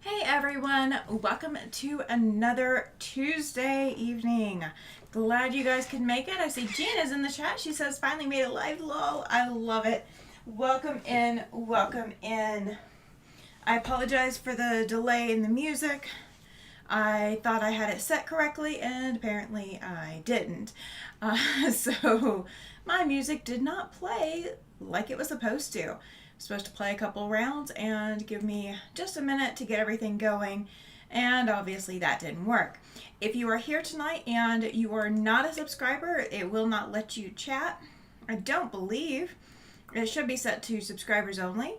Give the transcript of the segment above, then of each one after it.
Hey everyone, welcome to another Tuesday evening. Glad you guys could make it. I see Gina's in the chat. She says finally made it live. Lol, I love it. Welcome in, welcome in. I apologize for the delay in the music. I thought I had it set correctly and apparently I didn't. So my music did not play like it was supposed to. Supposed to play a couple rounds and give me just a minute to get everything going, and obviously that didn't work. If you are here tonight and you are not a subscriber, it will not let you chat. I don't believe. It should be set to subscribers only.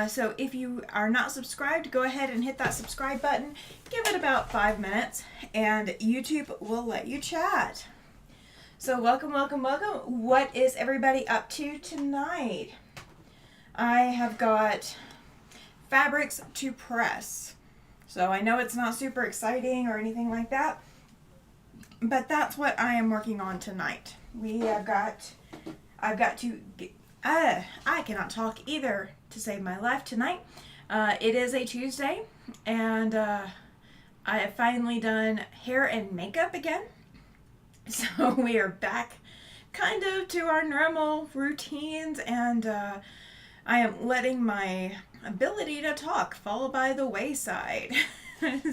So if you are not subscribed, go ahead and hit that subscribe button. Give it about 5 minutes and YouTube will let you chat. So welcome, welcome, welcome. What is everybody up to tonight? I have got fabrics to press. So I know it's not super exciting or anything like that, but that's what I am working on tonight. I've got to, I cannot talk either to save my life tonight. It is a Tuesday and I have finally done hair and makeup again. So we are back kind of to our normal routines, and I am letting my ability to talk fall by the wayside.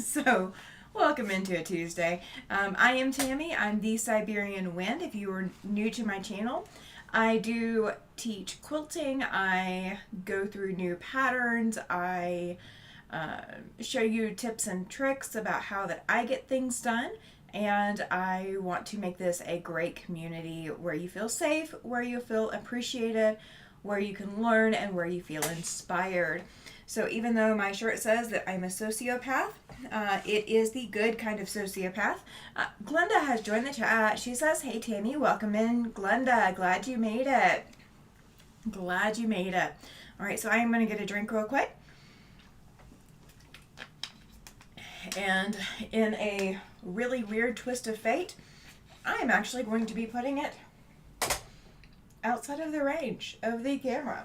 So, welcome into a Tuesday. I am Tammy. I'm the Siberian Wind. If you are new to my channel, I do teach quilting. I go through new patterns. I show you tips and tricks about how that I get things done. And I want to make this a great community where you feel safe, where you feel appreciated, where you can learn, and where you feel inspired. So even though my shirt says that I'm a sociopath, it is the good kind of sociopath. Glenda has joined the chat. She says, hey Tammy, welcome in. Glenda, glad you made it. Glad you made it. All right, so I am going to get a drink real quick. And in a really weird twist of fate, I am actually going to be putting it outside of the range of the camera.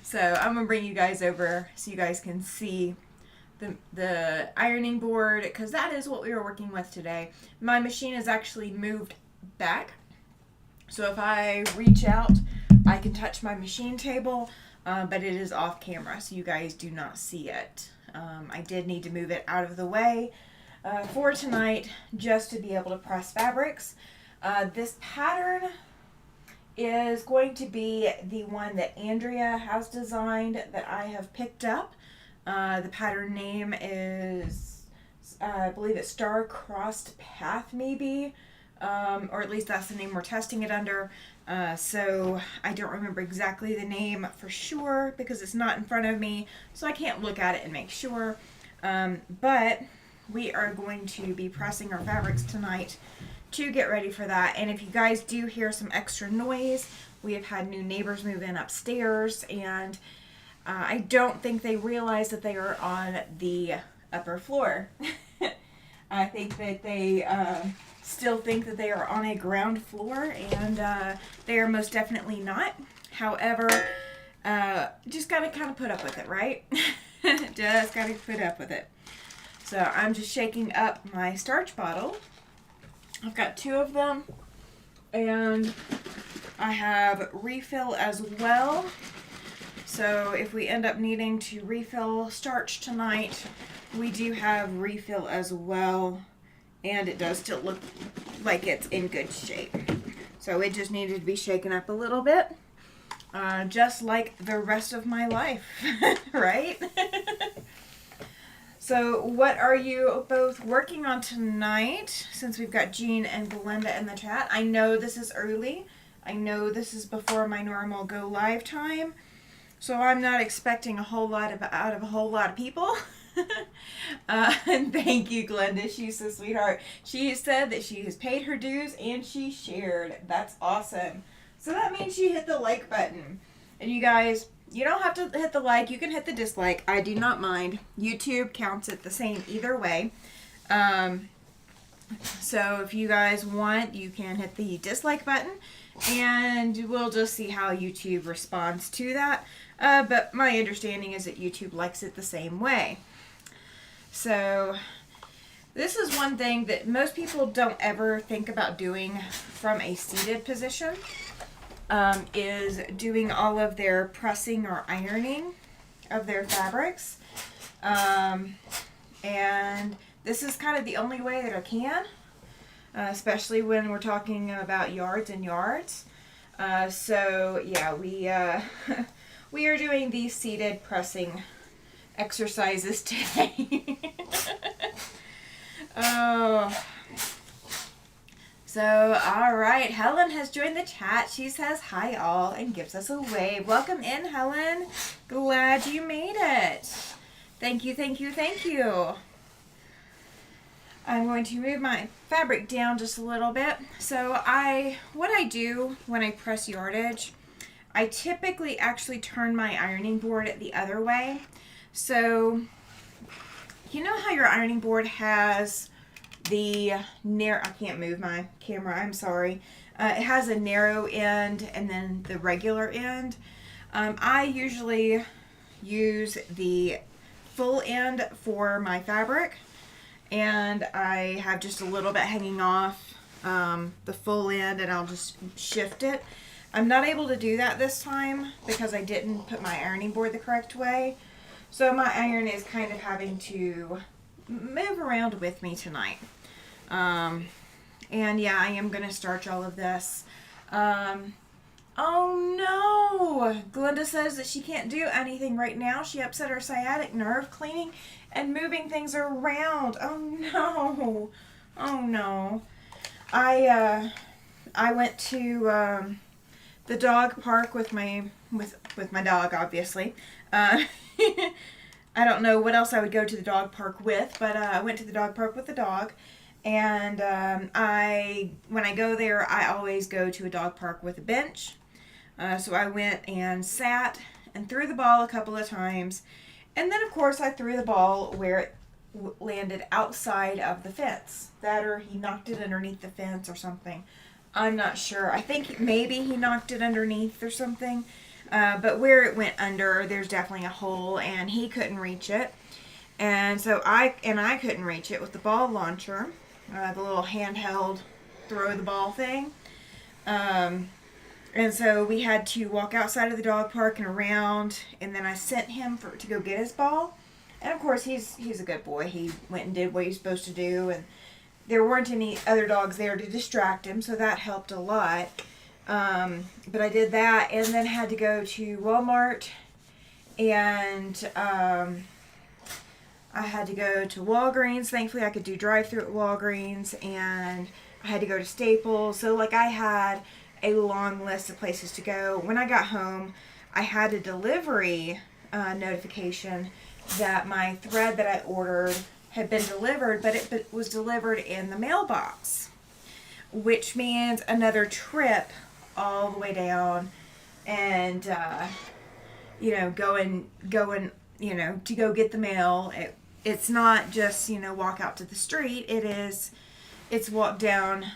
So I'm gonna bring you guys over so you guys can see the ironing board, because that is what we were working with today. My machine is actually moved back, so if I reach out I can touch my machine table, but it is off camera so you guys do not see it. I did need to move it out of the way for tonight just to be able to press fabrics. This pattern is going to be the one that Andrea has designed that I have picked up. The pattern name is, I believe it's Star Crossed Path maybe, or at least that's the name we're testing it under. So I don't remember exactly the name for sure because it's not in front of me, so I can't look at it and make sure. But we are going to be pressing our fabrics tonight to get ready for that. And if you guys do hear some extra noise, we have had new neighbors move in upstairs, and I don't think they realize that they are on the upper floor. I think that they still think that they are on a ground floor, and they are most definitely not. However, just gotta kind of put up with it, right? Just gotta put up with it. So I'm just shaking up my starch bottle. I've got 2 of them, and I have refill as well. So if we end up needing to refill starch tonight, we do have refill as well, and it does still look like it's in good shape. So it just needed to be shaken up a little bit, just like the rest of my life, right? So what are you both working on tonight, since we've got Jean and Glenda in the chat? I know this is early. I know this is before my normal go live time. So I'm not expecting a whole lot out of a whole lot of people. And thank you, Glenda. She's a sweetheart. She said that she has paid her dues and she shared. That's awesome. So that means she hit the like button. And you guys, you don't have to hit the like. You can hit the dislike. I do not mind. YouTube counts it the same either way. So if you guys want, you can hit the dislike button. and we'll just see how YouTube responds to that. But my understanding is that YouTube likes it the same way. So this is one thing that most people don't ever think about doing from a seated position, is doing all of their pressing or ironing of their fabrics. And this is kind of the only way that I can, especially when we're talking about yards and yards. So yeah, we are doing these seated pressing exercises today. Oh. So, all right, Helen has joined the chat. She says hi all and gives us a wave. Welcome in, Helen. Glad you made it. Thank you, thank you, thank you. I'm going to move my fabric down just a little bit. So what I do when I press yardage, I typically actually turn my ironing board the other way. So you know how your ironing board has the narrow, I can't move my camera, I'm sorry. It has a narrow end and then the regular end. I usually use the full end for my fabric, and I have just a little bit hanging off the full end, and I'll just shift it. I'm not able to do that this time because I didn't put my ironing board the correct way. So my iron is kind of having to move around with me tonight. And yeah, I am going to starch all of this. Oh no! Glenda says that she can't do anything right now. She upset her sciatic nerve cleaning and moving things around. Oh no! Oh no! I went to the dog park with my dog, obviously. I don't know what else I would go to the dog park with, but I went to the dog park with the dog. And when I go there, I always go to a dog park with a bench. So I went and sat and threw the ball a couple of times. And then, of course, I threw the ball where it landed outside of the fence. That or he knocked it underneath the fence or something. I'm not sure. I think maybe he knocked it underneath or something. But where it went under, there's definitely a hole, and he couldn't reach it. And so I couldn't reach it with the ball launcher, the little handheld throw the ball thing. And so we had to walk outside of the dog park and around, and then I sent him to go get his ball. And of course, he's a good boy. He went and did what he was supposed to do, and there weren't any other dogs there to distract him, so that helped a lot. But I did that, and then had to go to Walmart, and I had to go to Walgreens. Thankfully, I could do drive-through at Walgreens, and I had to go to Staples. So, like, I had a long list of places to go. When I got home, I had a delivery notification that my thread that I ordered had been delivered, but it was delivered in the mailbox, which means another trip all the way down, and going to go get the mail. It's not just walk out to the street. It's walk down,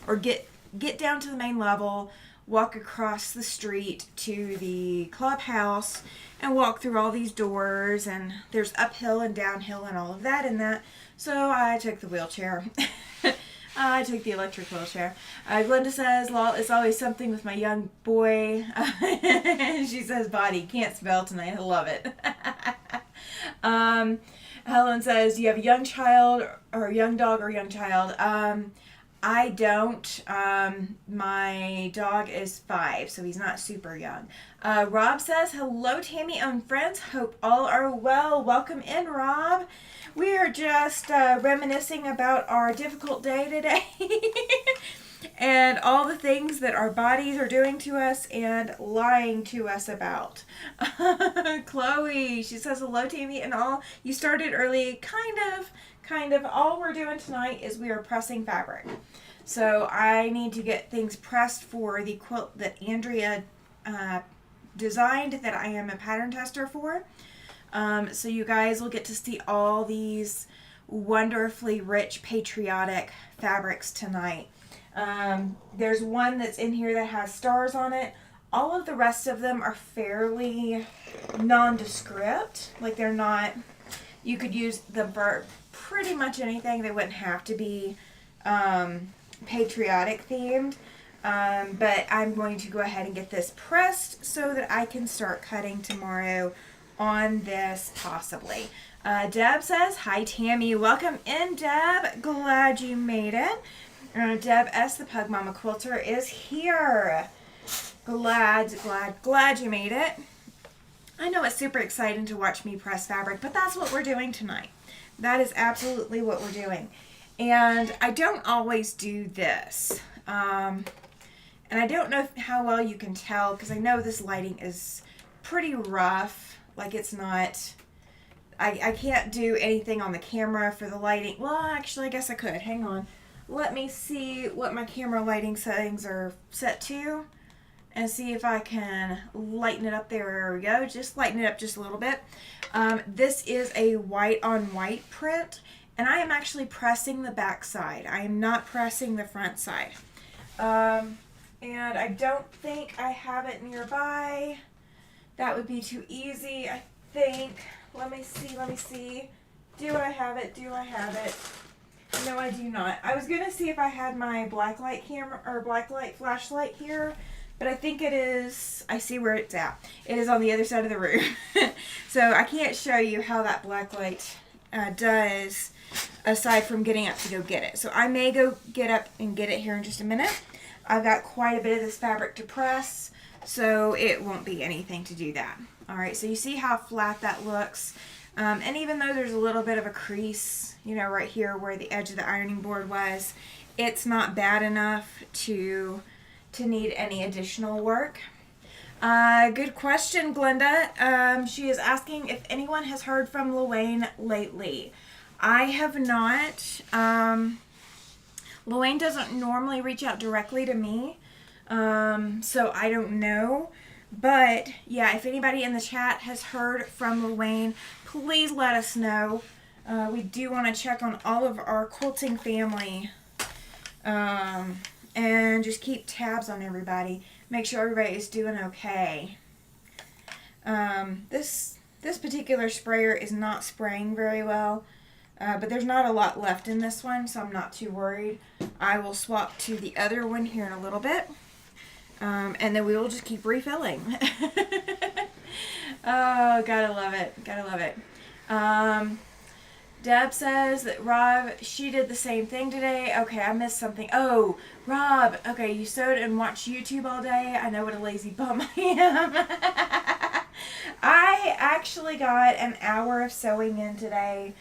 or get down to the main level, walk across the street to the clubhouse, and walk through all these doors, and there's uphill and downhill and all of that in that. So I took the wheelchair. I took the electric wheelchair. Glenda says, lol, it's always something with my young boy. She says, body, can't spell tonight. I love it. Helen says, do you have a young child or a young dog or young child? I don't. My dog is 5, so he's not super young. Rob says, hello, Tammy and friends. Hope all are well. Welcome in, Rob. We are just reminiscing about our difficult day today and all the things that our bodies are doing to us and lying to us about. Chloe, she says, hello, Tammy and all. You started early. Kind of. All we're doing tonight is we are pressing fabric. So I need to get things pressed for the quilt that Andrea designed that I am a pattern tester for. So you guys will get to see all these wonderfully rich patriotic fabrics tonight. There's one that's in here that has stars on it. All of the rest of them are fairly nondescript. Like they're not, you could use them for pretty much anything. They wouldn't have to be patriotic themed. But I'm going to go ahead and get this pressed so that I can start cutting tomorrow on this possibly. Deb says, hi Tammy. Welcome in, Deb. Glad you made it. Deb S., the Pug Mama Quilter, is here. Glad you made it. I know it's super exciting to watch me press fabric, but that's what we're doing tonight. That is absolutely what we're doing. And I don't always do this. And I don't know how well you can tell because I know this lighting is pretty rough. Like it's not, I can't do anything on the camera for the lighting. Well, actually, I guess I could. Hang on. Let me see what my camera lighting settings are set to and see if I can lighten it up. There we go. Just lighten it up just a little bit. This is a white on white print, and I am actually pressing the back side. I am not pressing the front side. And I don't think I have it nearby. That would be too easy, I think. Let me see. Do I have it? No, I do not. I was going to see if I had my blacklight camera or blacklight flashlight here, but I think it is, I see where it's at. It is on the other side of the room. So I can't show you how that blacklight does aside from getting up to go get it. So I may go get up and get it here in just a minute. I've got quite a bit of this fabric to press, so it won't be anything to do that. All right, so you see how flat that looks. And even though there's a little bit of a crease, you know, right here where the edge of the ironing board was, it's not bad enough to need any additional work. Good question, Glenda. She is asking if anyone has heard from Luane lately. I have not. Luane doesn't normally reach out directly to me, so I don't know. But yeah, if anybody in the chat has heard from Luane, please let us know. We do want to check on all of our quilting family, and just keep tabs on everybody. Make sure everybody is doing okay. This particular sprayer is not spraying very well. But there's not a lot left in this one, so I'm not too worried. I will swap to the other one here in a little bit. And then we will just keep refilling. Oh, gotta love it. Deb says that Rob, she did the same thing today. Okay, I missed something. Oh, Rob, okay, you sewed and watched YouTube all day. I know what a lazy bum I am. I actually got an hour of sewing in today.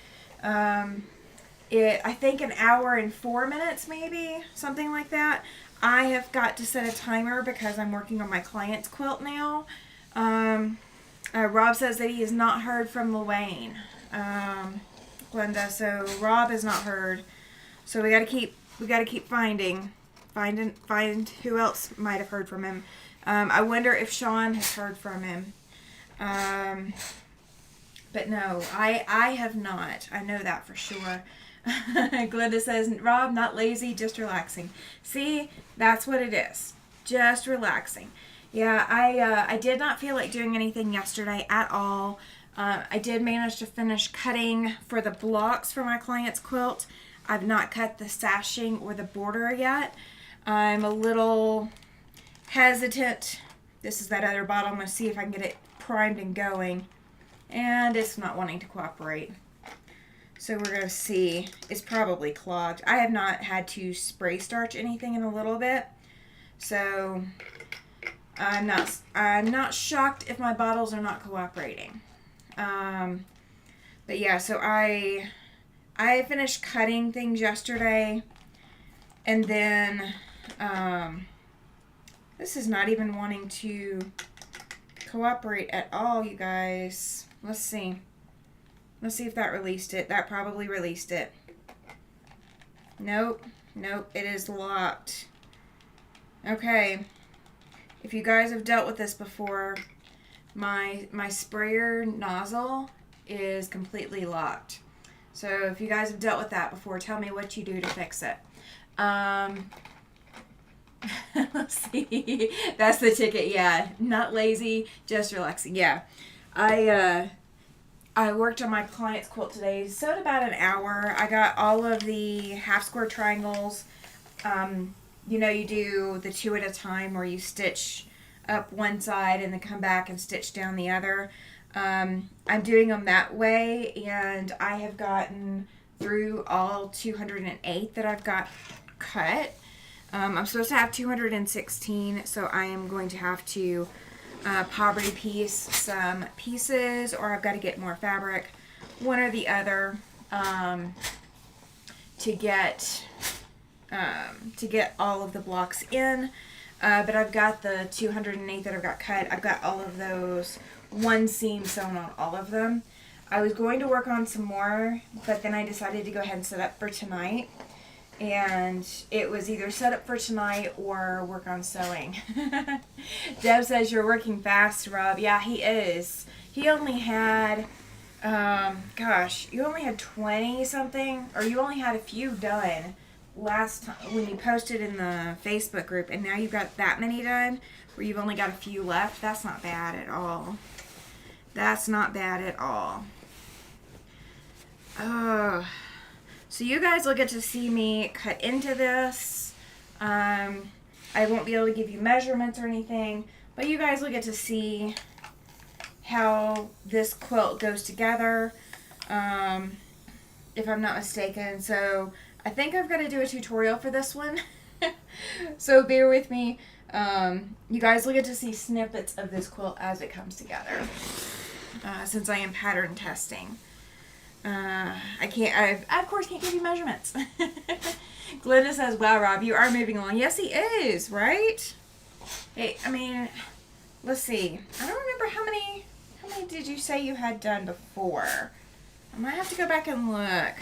I think an hour and 4 minutes, maybe something like that. I have got to set a timer because I'm working on my client's quilt now. Rob says that he has not heard from Luane, Glenda. So Rob has not heard. So we got to keep find who else might have heard from him. I wonder if Sean has heard from him. But no, I have not. I know that for sure. Glenda says, Rob, not lazy, just relaxing. See, that's what it is. Just relaxing. Yeah, I did not feel like doing anything yesterday at all. I did manage to finish cutting for the blocks for my client's quilt. I've not cut the sashing or the border yet. I'm a little hesitant. This is that other bottle. I'm going to see if I can get it primed and going. And it's not wanting to cooperate. So we're going to see. It's probably clogged. I have not had to spray starch anything in a little bit. So I'm not shocked if my bottles are not cooperating. But yeah, so I finished cutting things yesterday. And then this is not even wanting to cooperate at all, you guys. Let's see. Let's see if that released it. That probably released it. Nope. It is locked. Okay. If you guys have dealt with this before, my sprayer nozzle is completely locked. So if you guys have dealt with that before, tell me what you do to fix it. Let's see. That's the ticket. Yeah, not lazy, just relaxing. Yeah, I worked on my client's quilt today. Sewed about an hour. I got all of the half square triangles. You do the two at a time where you stitch up one side and then come back and stitch down the other. I'm doing them that way, and I have gotten through all 208 that I've got cut. I'm supposed to have 216, so I am going to have to poverty piece some pieces, or I've got to get more fabric, one or the other, to get all of the blocks in. But I've got the 208 that I've got cut. I've got all of those one seam sewn on all of them. I was going to work on some more, but then I decided to go ahead and set up for tonight. And it was either set up for tonight or work on sewing. Deb says you're working fast, Rob. Yeah, he is. He only had, you only had 20 something, or you only had a few done last time when you posted in the Facebook group, and now you've got that many done where you've only got a few left. That's not bad at all. That's not bad at all. Oh. So you guys will get to see me cut into this. I won't be able to give you measurements or anything, but you guys will get to see how this quilt goes together, if I'm not mistaken. So I think I've got to do a tutorial for this one. So bear with me. You guys will get to see snippets of this quilt as it comes together, since I am pattern testing. I of course can't give you measurements. Glenda says, wow, Rob, you are moving along. Yes, he is, right? Hey, I mean, let's see. I don't remember how many did you say you had done before? I might have to go back and look.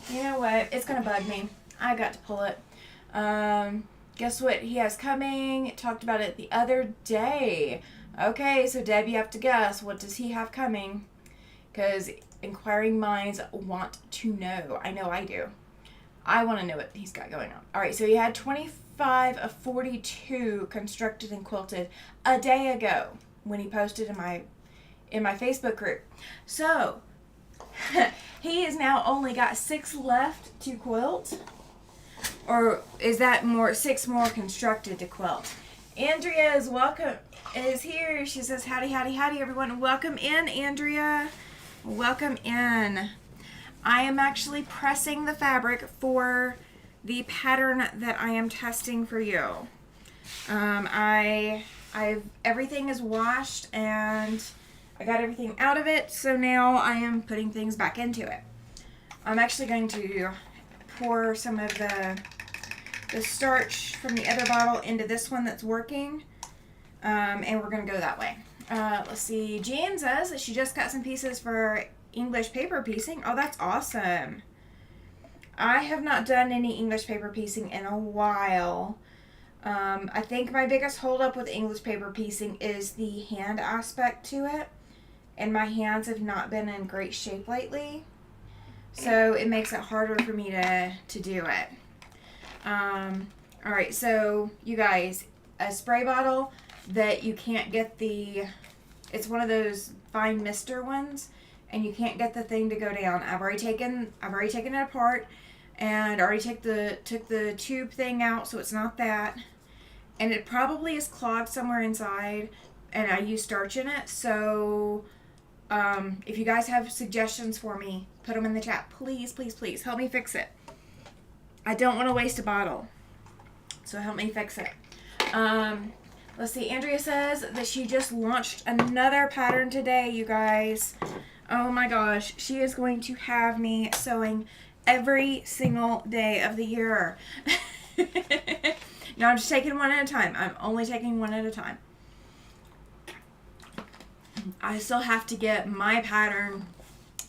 You know what? It's going to bug me. I got to pull it. Guess what he has coming? Talked about it the other day. Okay, so Deb, you have to guess. What does he have coming? Because inquiring minds want to know. I know I do. I want to know what he's got going on. All right, so he had 25 of 42 constructed and quilted a day ago when he posted in my Facebook group. So he has now only got 6 left to quilt, or is that 6 more constructed to quilt? Andrea is here. She says, howdy, howdy, howdy, everyone. Welcome in, Andrea. Welcome in. I am actually pressing the fabric for the pattern that I am testing for you. Everything is washed and I got everything out of it, so now I am putting things back into it. I'm actually going to pour some of the starch from the other bottle into this one that's working, and we're going to go that way. Let's see. Jean says that she just got some pieces for English paper piecing. Oh, that's awesome. I have not done any English paper piecing in a while. I think my biggest holdup with English paper piecing is the hand aspect to it. And my hands have not been in great shape lately. So it makes it harder for me to do it. Alright, so you guys, a spray bottle that you can't get it's one of those fine mister ones, and you can't get the thing to go down. I've already taken it apart, and already took the tube thing out, so it's not that. And it probably is clogged somewhere inside, and I use starch in it. So if you guys have suggestions for me, put them in the chat. Please, please, please help me fix it. I don't want to waste a bottle, so help me fix it. Let's see. Andrea says that she just launched another pattern today, you guys. Oh my gosh. She is going to have me sewing every single day of the year. No, I'm just taking one at a time. I'm only taking one at a time. I still have to get my pattern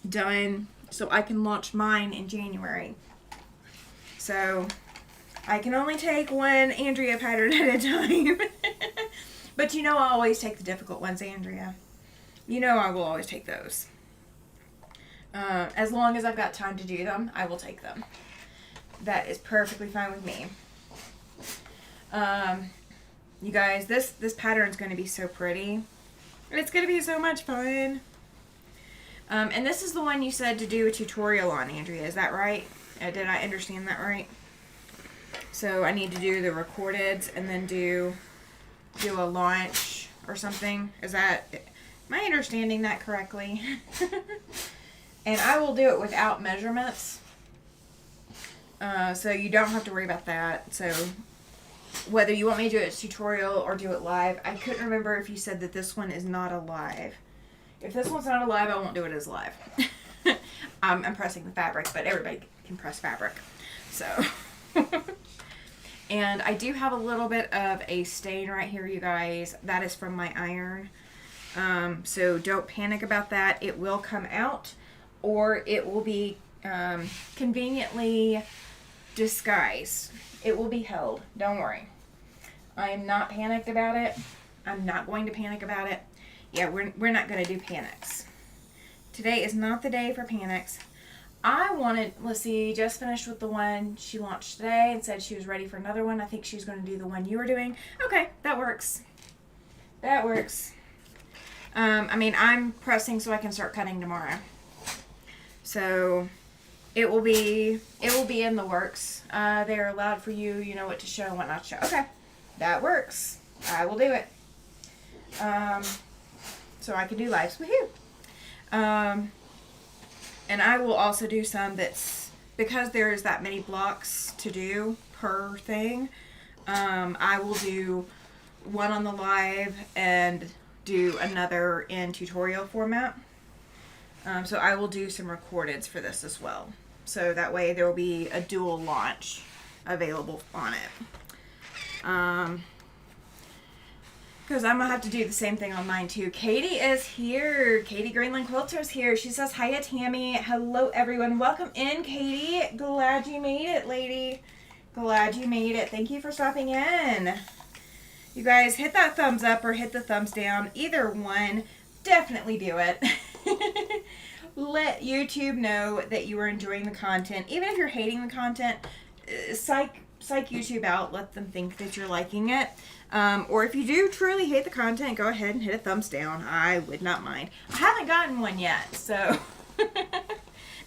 done so I can launch mine in January. So I can only take one Andrea pattern at a time. But you know I always take the difficult ones, Andrea. You know I will always take those. As long as I've got time to do them, I will take them. That is perfectly fine with me. You guys, this pattern is going to be so pretty. It's going to be so much fun. And this is the one you said to do a tutorial on, Andrea. Is that right? Did I understand that right? So I need to do the recordeds and then do a launch or something. Am I understanding that correctly? And I will do it without measurements. So you don't have to worry about that. So whether you want me to do it as tutorial or do it live, I couldn't remember if you said that this one is not a live. If this one's not a live, I won't do it as live. I'm pressing the fabric, but everybody can press fabric. So, and I do have a little bit of a stain right here, you guys. That is from my iron. So don't panic about that. It will come out, or it will be conveniently disguised. It will be held. Don't worry. I am not panicked about it. I'm not going to panic about it. Yeah, we're not going to do panics. Today is not the day for panics. I wanted, let's see, just finished with the one she launched today and said she was ready for another one. I think she's going to do the one you were doing. Okay, that works. That works. I mean, I'm pressing so I can start cutting tomorrow. So it will be in the works. They're allowed for you, you know what to show and what not to show. Okay, that works. I will do it. So I can do lives. Woohoo! And I will also do some that's, because there's that many blocks to do per thing, I will do one on the live and do another in tutorial format. So I will do some recordeds for this as well. So that way there will be a dual launch available on it. Because I'm going to have to do the same thing on mine too. Katie is here. Katie Greenland Quilter is here. She says, hiya, Tammy. Hello, everyone. Welcome in, Katie. Glad you made it, lady. Glad you made it. Thank you for stopping in. You guys, hit that thumbs up or hit the thumbs down. Either one. Definitely do it. Let YouTube know that you are enjoying the content. Even if you're hating the content, psych YouTube out. Let them think that you're liking it. Or if you do truly hate the content, go ahead and hit a thumbs down. I would not mind. I haven't gotten one yet, so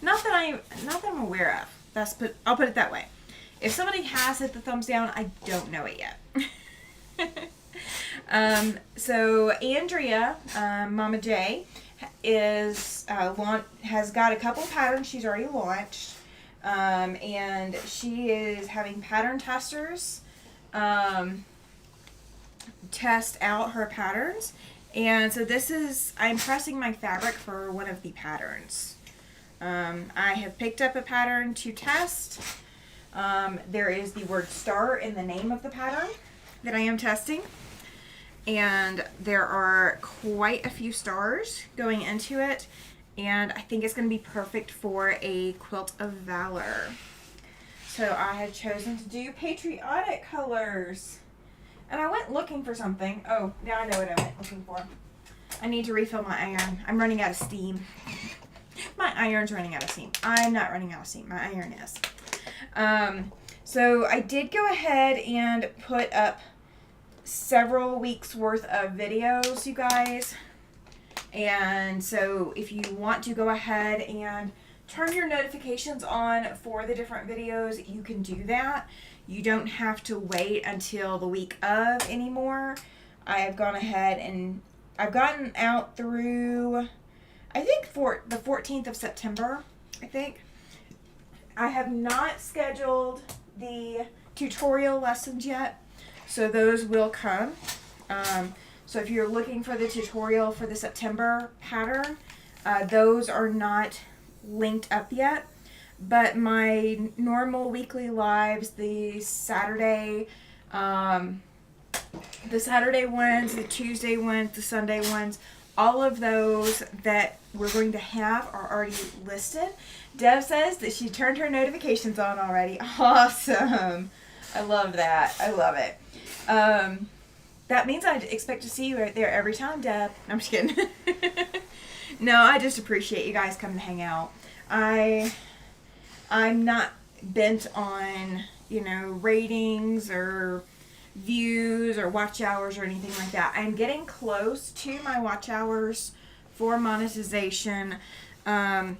not that I'm aware of. I'll put it that way. If somebody has hit the thumbs down, I don't know it yet. So Andrea, Mama J, has got a couple patterns she's already launched, and she is having pattern testers test out her patterns. And so I'm pressing my fabric for one of the patterns. I have picked up a pattern to test. There is the word star in the name of the pattern that I am testing. And there are quite a few stars going into it. And I think it's going to be perfect for a Quilt of Valor. So I had chosen to do patriotic colors. And I went looking for something. Oh, now I know what I went looking for. I need to refill my iron. I'm running out of steam. My iron's running out of steam. I'm not running out of steam. My iron is. So I did go ahead and put up several weeks worth of videos, you guys. And so if you want to go ahead and turn your notifications on for the different videos, you can do that. You don't have to wait until the week of anymore. I have gone ahead and I've gotten out through, I think, for the 14th of September, I think. I have not scheduled the tutorial lessons yet, so those will come. So if you're looking for the tutorial for the September pattern, those are not linked up yet. But my normal weekly lives, the Saturday ones, the Tuesday ones, the Sunday ones, all of those that we're going to have are already listed. Deb says that she turned her notifications on already. Awesome. I love that. I love it. That means I expect to see you right there every time, Deb. I'm just kidding. No, I just appreciate you guys coming to hang out. I'm not bent on, ratings or views or watch hours or anything like that. I'm getting close to my watch hours for monetization. I'm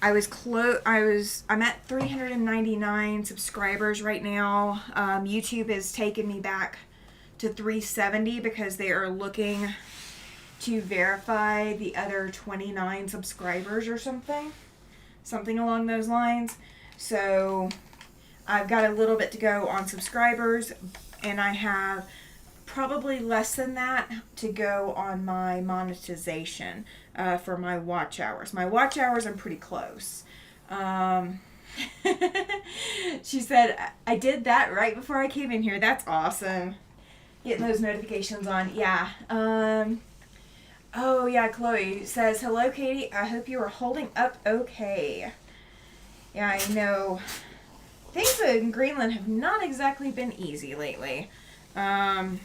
at 399 subscribers right now. YouTube has taken me back to 370 because they are looking to verify the other 29 subscribers or something along those lines. So I've got a little bit to go on subscribers, and I have probably less than that to go on my monetization for my watch hours. My watch hours, I'm pretty close. She said, I did that right before I came in here. That's awesome. Getting those notifications on. Yeah. Oh, yeah, Chloe says, hello, Katie. I hope you are holding up okay. Yeah, I know. Things in Greenland have not exactly been easy lately. I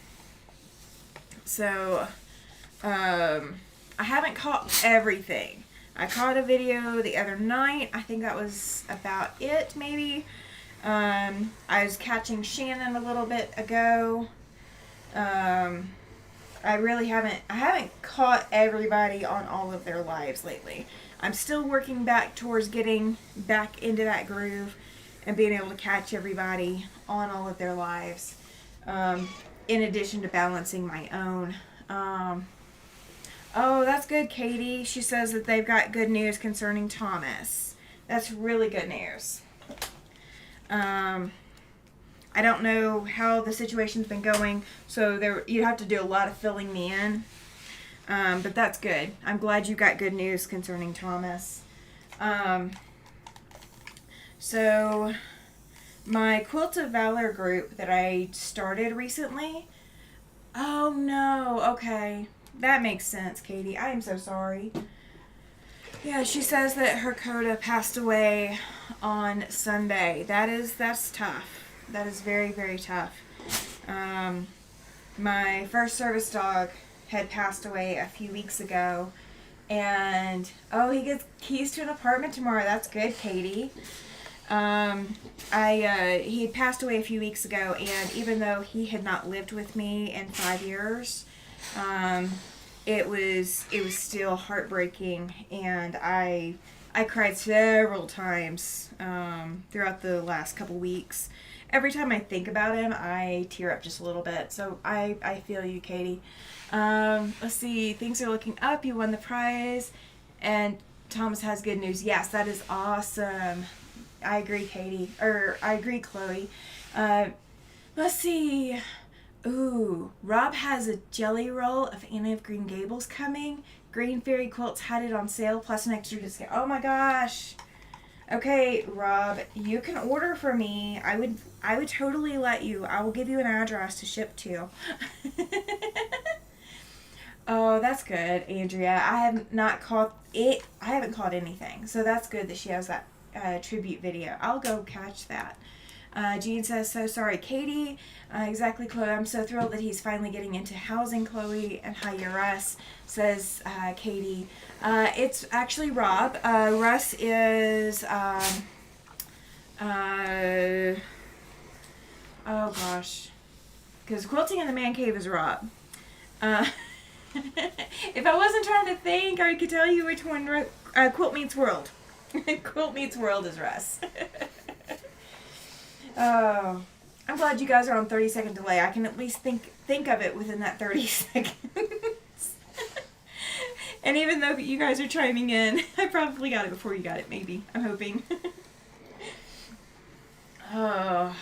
haven't caught everything. I caught a video the other night. I think that was about it, maybe. I was catching Shannon a little bit ago. I haven't caught everybody on all of their lives lately. I'm still working back towards getting back into that groove and being able to catch everybody on all of their lives, in addition to balancing my own. Oh, that's good, Katie. She says that they've got good news concerning Thomas. That's really good news. I don't know how the situation's been going, so you have to do a lot of filling me in. But that's good. I'm glad you got good news concerning Thomas. So my Quilt of Valor group that I started recently. Oh no, okay. That makes sense, Katie. I am so sorry. Yeah, she says that her Coda passed away on Sunday. That's tough. That is very, very tough. My first service dog had passed away a few weeks ago. And, he gets keys to an apartment tomorrow. That's good, Katie. He had passed away a few weeks ago, and even though he had not lived with me in 5 years, it was still heartbreaking, and I cried several times throughout the last couple weeks. Every time I think about him, I tear up just a little bit. So I feel you, Katie. Let's see. Things are looking up. You won the prize. And Thomas has good news. Yes, that is awesome. I agree, Katie. I agree, Chloe. Let's see. Ooh, Rob has a jelly roll of Anne of Green Gables coming. Green Fairy Quilts had it on sale plus an extra discount. Oh my gosh. Okay, Rob, you can order for me. I would totally let you. I will give you an address to ship to. Oh, that's good, Andrea. I haven't caught anything. So that's good that she has that tribute video. I'll go catch that. Jean says, so sorry, Katie. Exactly, Chloe. I'm so thrilled that he's finally getting into housing, Chloe. And hi, Russ, says Katie. It's actually Rob. Russ is, oh gosh. Because Quilting in the Man Cave is Rob. If I wasn't trying to think, I could tell you which one Quilt Meets World. Quilt Meets World is Russ. Oh, I'm glad you guys are on 30-second delay. I can at least think of it within that 30 seconds. And even though you guys are chiming in, I probably got it before you got it, maybe. I'm hoping. Oh,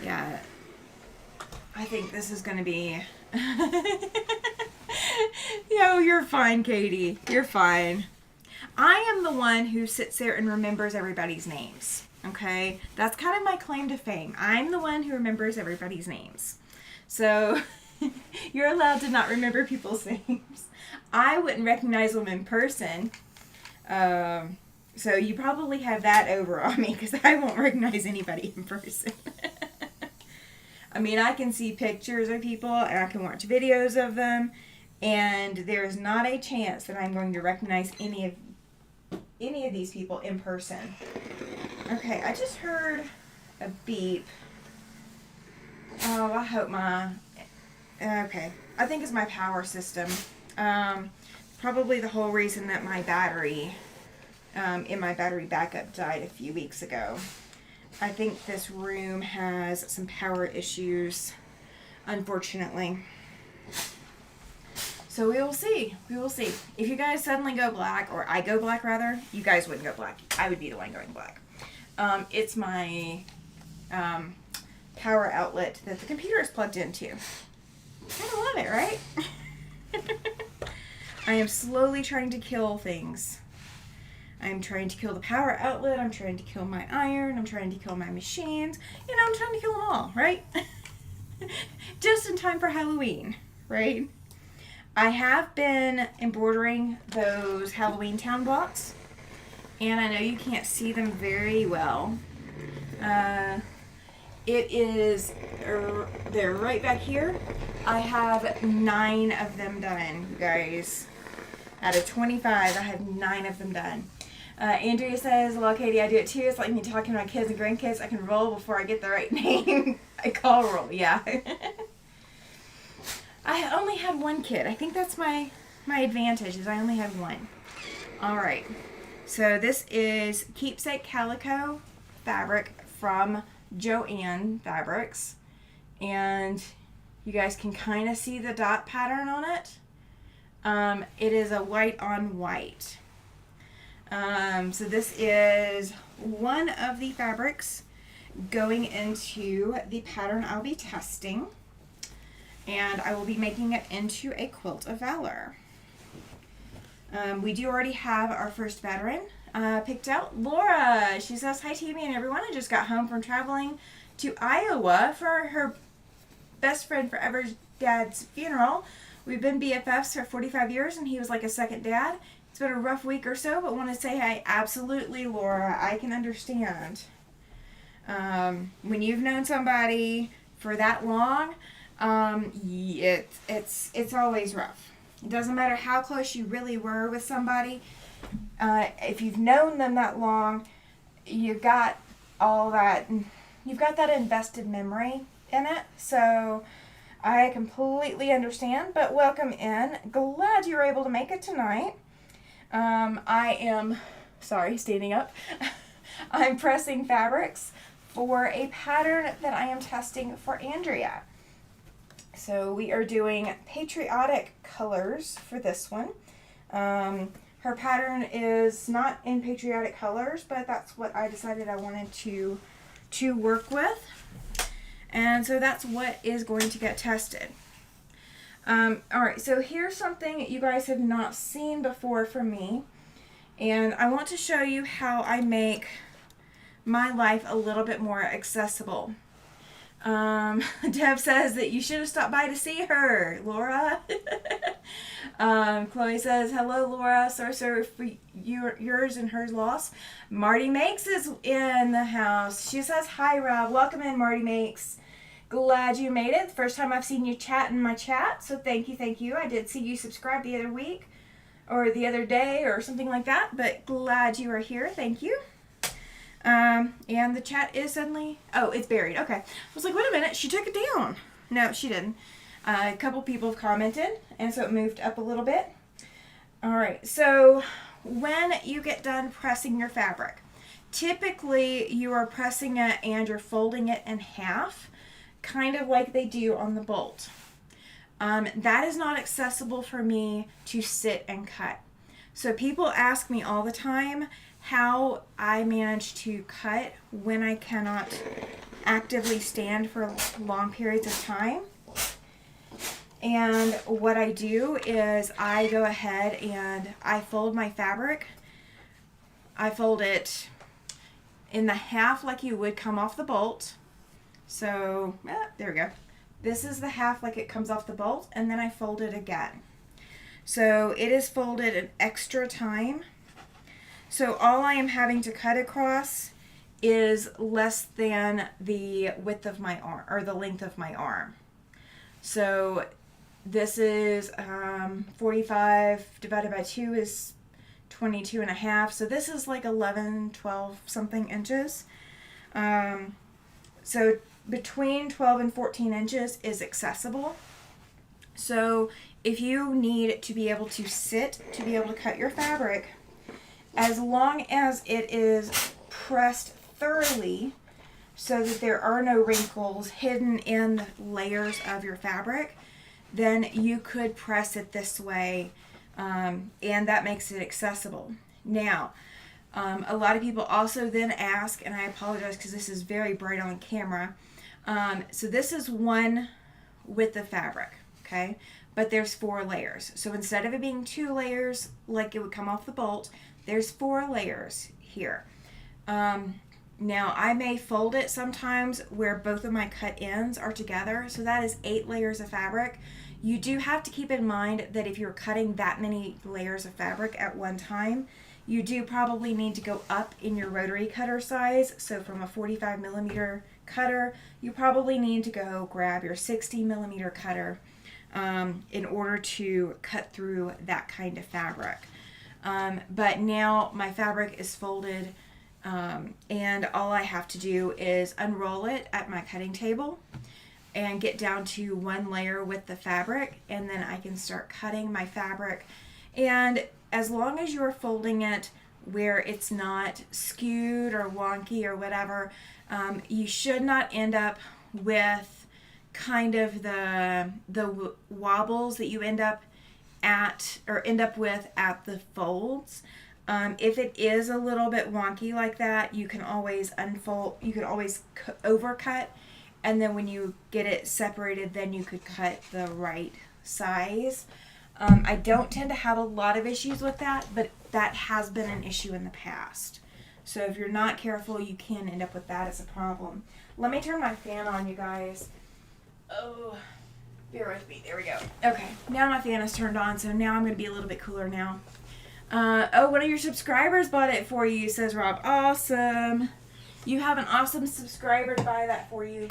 yeah. I think this is going to be... Yo, you're fine, Katie. You're fine. I am the one who sits there and remembers everybody's names. Okay? That's kind of my claim to fame. I'm the one who remembers everybody's names. So, you're allowed to not remember people's names. I wouldn't recognize them in person. So, you probably have that over on me because I won't recognize anybody in person. I mean, I can see pictures of people and I can watch videos of them, and there's not a chance that I'm going to recognize any of these people in person. Okay, I just heard a beep. Oh, I hope my... Okay. I think it's my power system. Probably the whole reason that my battery, in my battery backup died a few weeks ago. I think this room has some power issues, unfortunately. So we will see. We will see. If you guys suddenly go black, or I go black rather, you guys wouldn't go black. I would be the one going black. It's my power outlet that the computer is plugged into. Kind of love it, right? I am slowly trying to kill things. I'm trying to kill the power outlet. I'm trying to kill my iron. I'm trying to kill my machines. You know, I'm trying to kill them all, right? Just in time for Halloween, right? I have been embroidering those Halloween town blocks, and I know you can't see them very well. It is, they're right back here. I have 9 of them done, you guys. Out of 25, I have 9 of them done. Andrea says, well, Katie, I do it too. It's like me talking to my kids and grandkids. I can roll before I get the right name. I call roll, yeah. I only had 1 kid. I think that's my advantage, is I only had 1. All right. So this is Keepsake Calico fabric from Joann Fabrics. And you guys can kind of see the dot pattern on it. It is a white on white. So this is one of the fabrics going into the pattern I'll be testing. And I will be making it into a Quilt of Valor. We do already have our first veteran picked out. Laura, she says, hi Tammy and everyone. I just got home from traveling to Iowa for her best friend forever's dad's funeral. We've been BFFs for 45 years and he was like a second dad. It's been a rough week or so, but want to say hi. Absolutely, Laura. I can understand. When you've known somebody for that long, it's always rough. It doesn't matter how close you really were with somebody. If you've known them that long, you've got all that. You've got that invested memory in it. So I completely understand. But welcome in. Glad you were able to make it tonight. I am standing up. I'm pressing fabrics for a pattern that I am testing for Andrea. So we are doing patriotic colors for this one. Her pattern is not in patriotic colors, but that's what I decided I wanted to work with. And so that's what is going to get tested. Alright, so here's something you guys have not seen before from me. And I want to show you how I make my life a little bit more accessible. Deb says that you should have stopped by to see her, Laura. Chloe says, hello, Laura. Sorry for yours and hers loss. Marty Makes is in the house. She says, hi, Rob. Welcome in, Marty Makes. Glad you made it. First time I've seen you chat in my chat, so thank you. I did see you subscribe the other week, or the other day, or something like that, but glad you are here. Thank you. And the chat is suddenly... Oh, it's buried. Okay. I was like, wait a minute. She took it down. No, she didn't. A couple people have commented, and so it moved up a little bit. All right. So when you get done pressing your fabric, typically you are pressing it and you're folding it in half, kind of like they do on the bolt. That is not accessible for me to sit and cut. So people ask me all the time how I manage to cut when I cannot actively stand for long periods of time. And what I do is I go ahead and I fold my fabric. I fold it in the half like you would come off the bolt. So, there we go. This is the half like it comes off the bolt, and then I fold it again. So it is folded an extra time. So all I am having to cut across is less than the width of my arm, or the length of my arm. So this is 45 divided by 2 is 22 and a half. So this is like 11, 12 something inches. So between 12 and 14 inches is accessible. So if you need to be able to sit, to be able to cut your fabric, as long as it is pressed thoroughly so that there are no wrinkles hidden in the layers of your fabric, then you could press it this way, and that makes it accessible. Now, a lot of people also then ask, and I apologize because this is very bright on camera, so this is one width of fabric, okay? But there's 4 layers. So instead of it being 2 layers like it would come off the bolt, there's 4 layers here. Now I may fold it sometimes where both of my cut ends are together, so that is 8 layers of fabric. You do have to keep in mind that if you're cutting that many layers of fabric at one time, you do probably need to go up in your rotary cutter size. So from a 45 millimeter cutter, you probably need to go grab your 60 millimeter cutter in order to cut through that kind of fabric. But now my fabric is folded, and all I have to do is unroll it at my cutting table and get down to 1 layer with the fabric, and then I can start cutting my fabric. And as long as you're folding it where it's not skewed or wonky or whatever, you should not end up with kind of the wobbles that you end up with at the folds. If it is a little bit wonky like that, you can always unfold, you could always overcut, and then when you get it separated, then you could cut the right size. I don't tend to have a lot of issues with that, but that has been an issue in the past. So if you're not careful, you can end up with that as a problem. Let me turn my fan on, you guys. Oh, bear with me. There we go. Okay, now my fan is turned on, so now I'm going to be a little bit cooler now. One of your subscribers bought it for you, says Rob. Awesome. You have an awesome subscriber to buy that for you.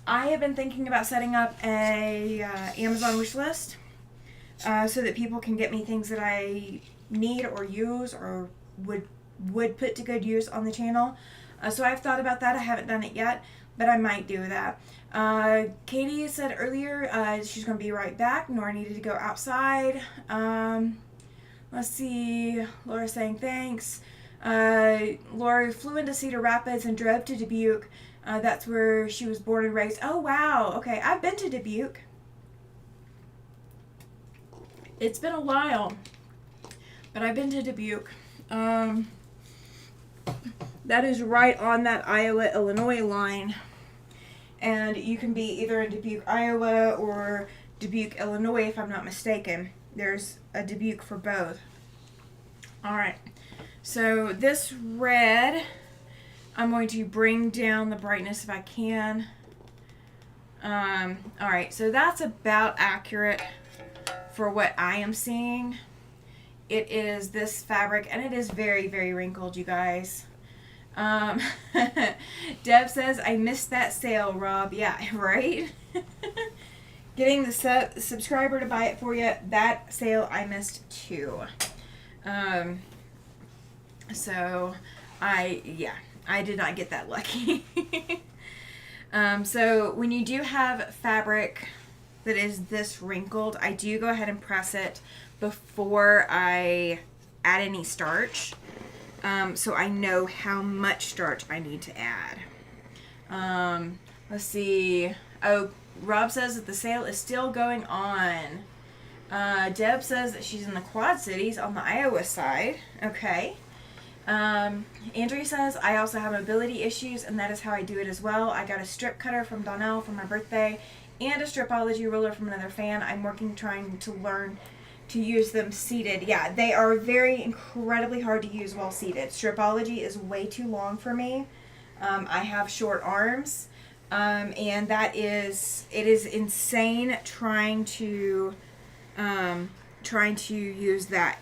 I have been thinking about setting up a Amazon wish list so that people can get me things that I need or use or would put to good use on the channel. So I've thought about that. I haven't done it yet, but I might do that. Katie said earlier she's going to be right back. Nora needed to go outside. Let's see. Laura saying thanks. Laura flew into Cedar Rapids and drove to Dubuque. That's where she was born and raised. Oh, wow. Okay, I've been to Dubuque. It's been a while, but I've been to Dubuque. That is right on that Iowa-Illinois line. And you can be either in Dubuque, Iowa or Dubuque, Illinois, if I'm not mistaken. There's a Dubuque for both. All right. So this red, I'm going to bring down the brightness if I can. All right. So that's about accurate for what I am seeing. It is this fabric, and it is very, very wrinkled, you guys. Deb says, I missed that sale, Rob. Yeah, right? Getting the subscriber to buy it for you, that sale I missed too. So I did not get that lucky. So when you do have fabric that is this wrinkled, I do go ahead and press it before I add any starch. So I know how much starch I need to add. Let's see. Oh, Rob says that the sale is still going on. Deb says that she's in the Quad Cities on the Iowa side. Okay. Andrea says, I also have mobility issues, and that is how I do it as well. I got a strip cutter from Donnell for my birthday and a Stripology ruler from another fan. I'm trying to learn to use them seated. Yeah, they are very incredibly hard to use while seated. Stripology is way too long for me. I have short arms, and it is insane trying to use that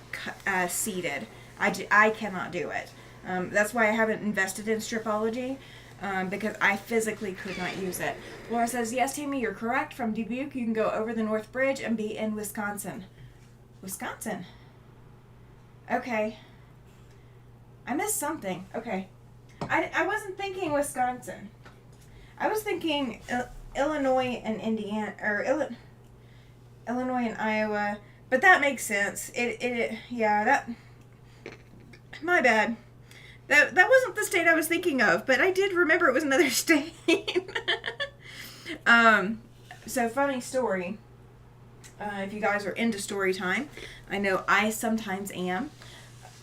seated. I cannot do it. That's why I haven't invested in Stripology, because I physically could not use it. Laura says, yes, Tammy, you're correct. From Dubuque, you can go over the North Bridge and be in Wisconsin. Wisconsin. Okay. I missed something. Okay. I wasn't thinking Wisconsin. I was thinking Illinois and Indiana, or Illinois and Iowa, but that makes sense. Yeah, that, my bad. That wasn't the state I was thinking of, but I did remember it was another state. So funny story. If you guys are into story time, I know I sometimes am.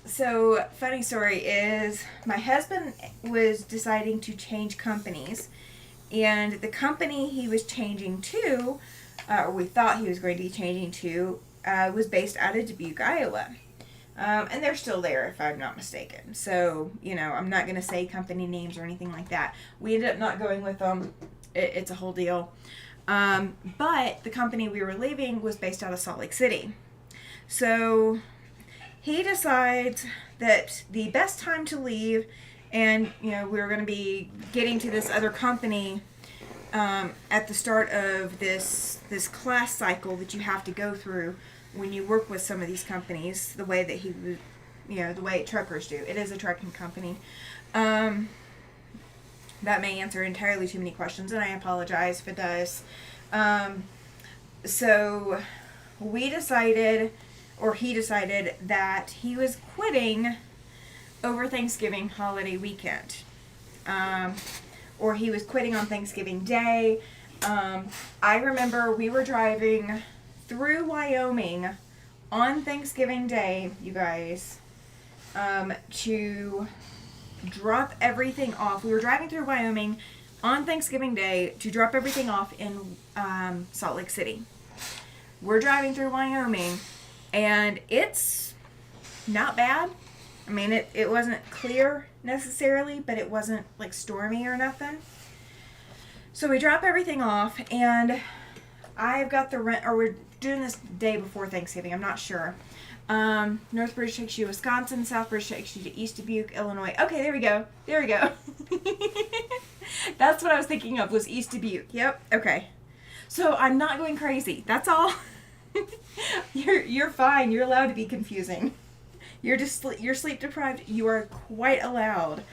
So funny story is my husband was deciding to change companies, and the company he was changing to, or we thought he was going to be changing to, was based out of Dubuque, Iowa. And they're still there, if I'm not mistaken. So, I'm not going to say company names or anything like that. We ended up not going with them. It's a whole deal. But the company we were leaving was based out of Salt Lake City. So he decides that the best time to leave, and, we were going to be getting to this other company at the start of this class cycle that you have to go through when you work with some of these companies, the way that he would, the way truckers do. It is a trucking company. That may answer entirely too many questions, and I apologize if it does. So we decided, or he decided, that he was quitting over Thanksgiving holiday weekend. Or he was quitting on Thanksgiving Day. I remember we were driving through Wyoming on Thanksgiving Day, you guys, to drop everything off. We were driving through Wyoming on Thanksgiving Day to drop everything off in Salt Lake City. We're driving through Wyoming, and it's not bad. I mean, it wasn't clear necessarily, but it wasn't like stormy or nothing. So we drop everything off, and I've got the rent, or we're doing this day before Thanksgiving, I'm not sure. Northbridge takes you to Wisconsin, Southbridge takes you to East Dubuque, Illinois. Okay, there we go. That's what I was thinking of, was East Dubuque. Yep, okay. So I'm not going crazy, that's all. You're fine, you're allowed to be confusing. You're sleep deprived, you are quite allowed.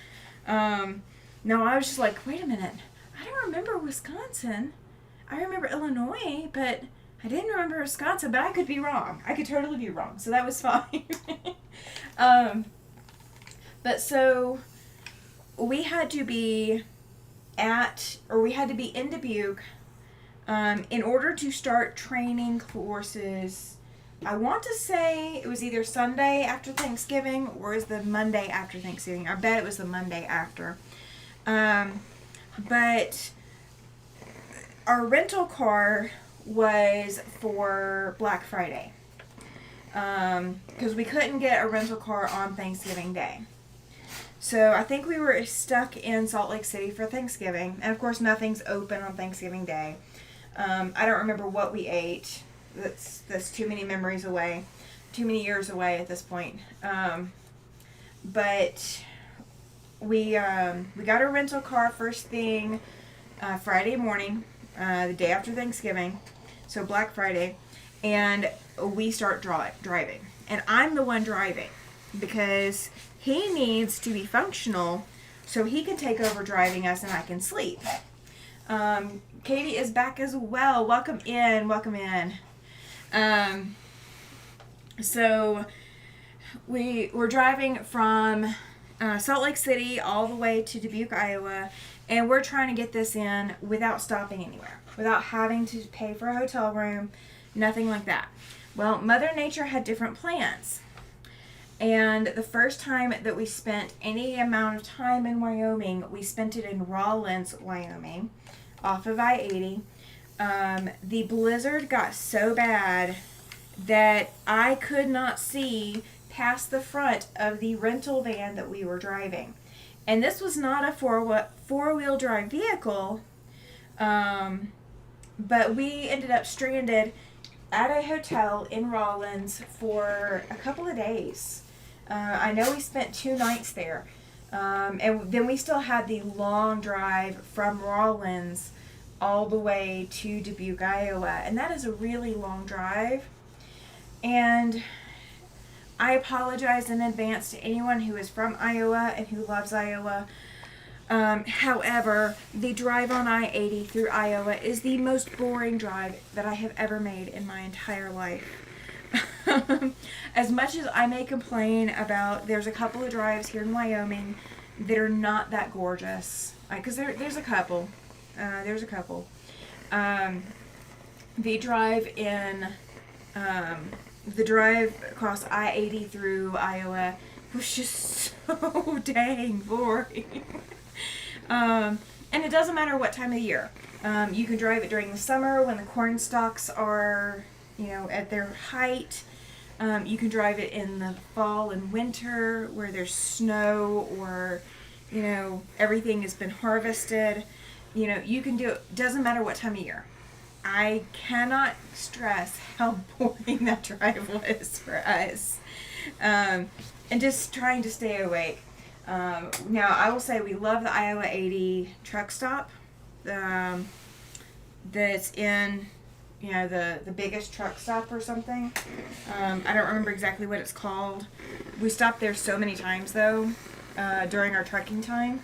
No, I was just like, wait a minute, I don't remember Wisconsin. I remember Illinois, but I didn't remember Wisconsin, but I could be wrong. I could totally be wrong, so that was fine. But so we had to be in Dubuque in order to start training courses. I want to say it was either Sunday after Thanksgiving or is the Monday after Thanksgiving. I bet it was the Monday after. But our rental car was for Black Friday. Because we couldn't get a rental car on Thanksgiving Day. So I think we were stuck in Salt Lake City for Thanksgiving. And of course nothing's open on Thanksgiving Day. I don't remember what we ate. That's too many memories away. Too many years away at this point. But we got a rental car first thing Friday morning, the day after Thanksgiving. So Black Friday. And we start driving. And I'm the one driving because he needs to be functional so he can take over driving us and I can sleep. Katie is back as well. Welcome in. So we were driving from Salt Lake City all the way to Dubuque, Iowa, and we're trying to get this in without stopping anywhere, without having to pay for a hotel room, nothing like that. Well, Mother Nature had different plans. And the first time that we spent any amount of time in Wyoming, we spent it in Rawlins, Wyoming, off of I-80. The blizzard got so bad that I could not see past the front of the rental van that we were driving. And this was not a four-wheel drive vehicle, but we ended up stranded at a hotel in Rawlins for a couple of days. I know we spent 2 nights there. And then we still had the long drive from Rawlins all the way to Dubuque, Iowa. And that is a really long drive. And I apologize in advance to anyone who is from Iowa and who loves Iowa. However, the drive on I-80 through Iowa is the most boring drive that I have ever made in my entire life. As much as I may complain about, there's a couple of drives here in Wyoming that are not that gorgeous. Because there's a couple. The drive across I-80 through Iowa was just so dang boring. And it doesn't matter what time of the year. You can drive it during the summer when the corn stalks are, at their height. You can drive it in the fall and winter where there's snow or, everything has been harvested. You can do it. Doesn't matter what time of year. I cannot stress how boring that drive was for us. And just trying to stay awake. Now, I will say we love the Iowa 80 truck stop. That's in, the biggest truck stop or something. I don't remember exactly what it's called. We stopped there so many times, though, during our trucking time.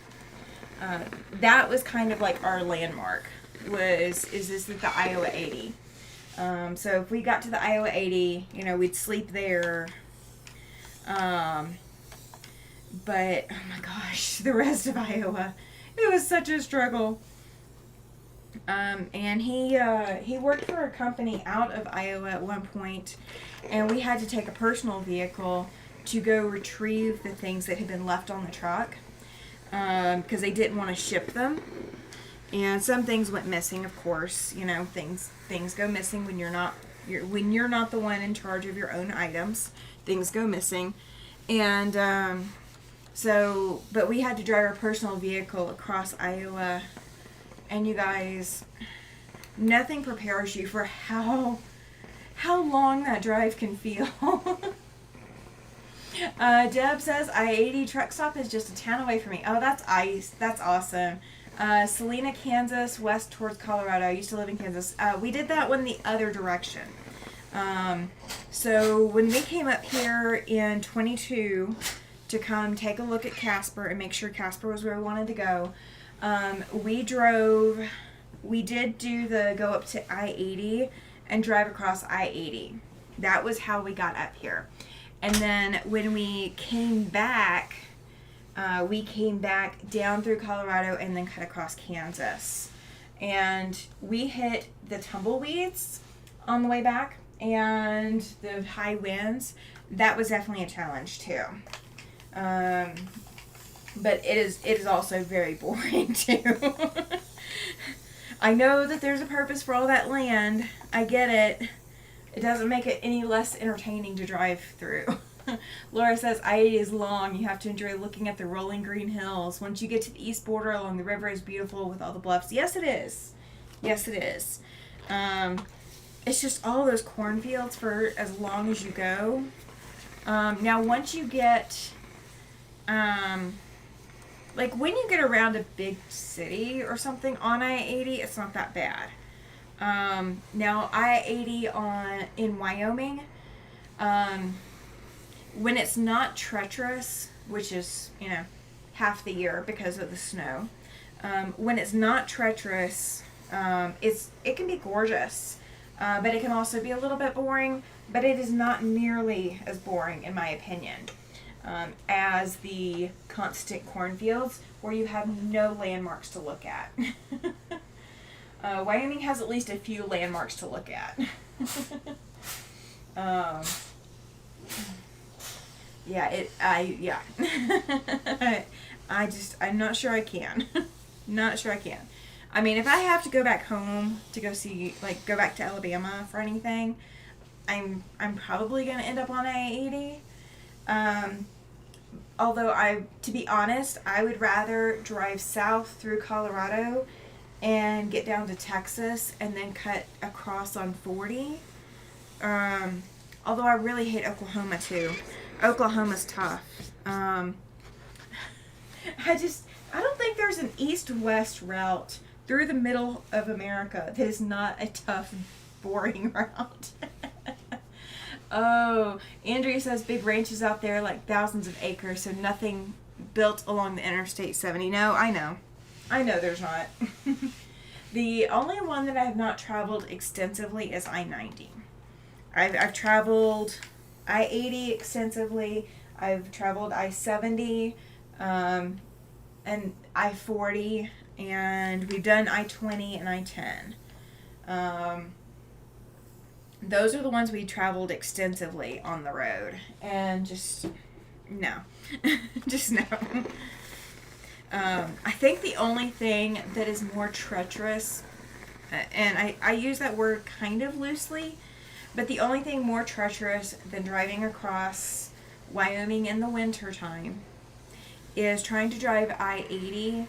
That was kind of like our landmark. Is this the Iowa 80? So if we got to the Iowa 80, we'd sleep there. But oh my gosh, the rest of Iowa, it was such a struggle. And he worked for a company out of Iowa at one point, and we had to take a personal vehicle to go retrieve the things that had been left on the truck, because they didn't want to ship them. And some things went missing, of course. Things go missing when you're not the one in charge of your own items. Things go missing, and but we had to drive our personal vehicle across Iowa, and you guys, nothing prepares you for how long that drive can feel. Deb says I-80 truck stop is just a town away from me. Oh, that's awesome. Salina, Kansas, west towards Colorado. I used to live in Kansas. We did that one the other direction. So when we came up here in 22 to come take a look at Casper and make sure Casper was where we wanted to go, we did do the go up to I-80 and drive across I-80. That was how we got up here. And then when we came back down through Colorado and then cut across Kansas. And we hit the tumbleweeds on the way back and the high winds. That was definitely a challenge too. But it is also very boring too. I know that there's a purpose for all that land. I get it. It doesn't make it any less entertaining to drive through. Laura says, I-80 is long. You have to enjoy looking at the rolling green hills. Once you get to the east border along the river, is beautiful with all the bluffs. Yes, it is. Yes, it is. It's just all those cornfields for as long as you go. Now, once you get, like when you get around a big city or something on I-80, it's not that bad. Now, I-80 in Wyoming, when it's not treacherous, which is, half the year because of the snow, when it's not treacherous, it can be gorgeous, but it can also be a little bit boring, but it is not nearly as boring, in my opinion, as the constant cornfields where you have no landmarks to look at. Wyoming has at least a few landmarks to look at. I'm not sure I can. Not sure I can. I mean, if I have to go back home to go go back to Alabama for anything, I'm probably going to end up on I-80. Although to be honest, I would rather drive south through Colorado and get down to Texas and then cut across on 40. Although I really hate Oklahoma too. Oklahoma's tough. I don't think there's an east-west route through the middle of America that is not a tough, boring route. Oh, Andrea says big ranches out there, like thousands of acres, so nothing built along the Interstate 70. No, I know. I know there's not. The only one that I have not traveled extensively is I-90. I've traveled I-80 extensively. I've traveled I-70 and I-40, and we've done I-20 and I-10. Those are the ones we traveled extensively on the road, and just no. Just no. I think the only thing that is more treacherous, and I use that word kind of loosely, but the only thing more treacherous than driving across Wyoming in the winter time is trying to drive I-80,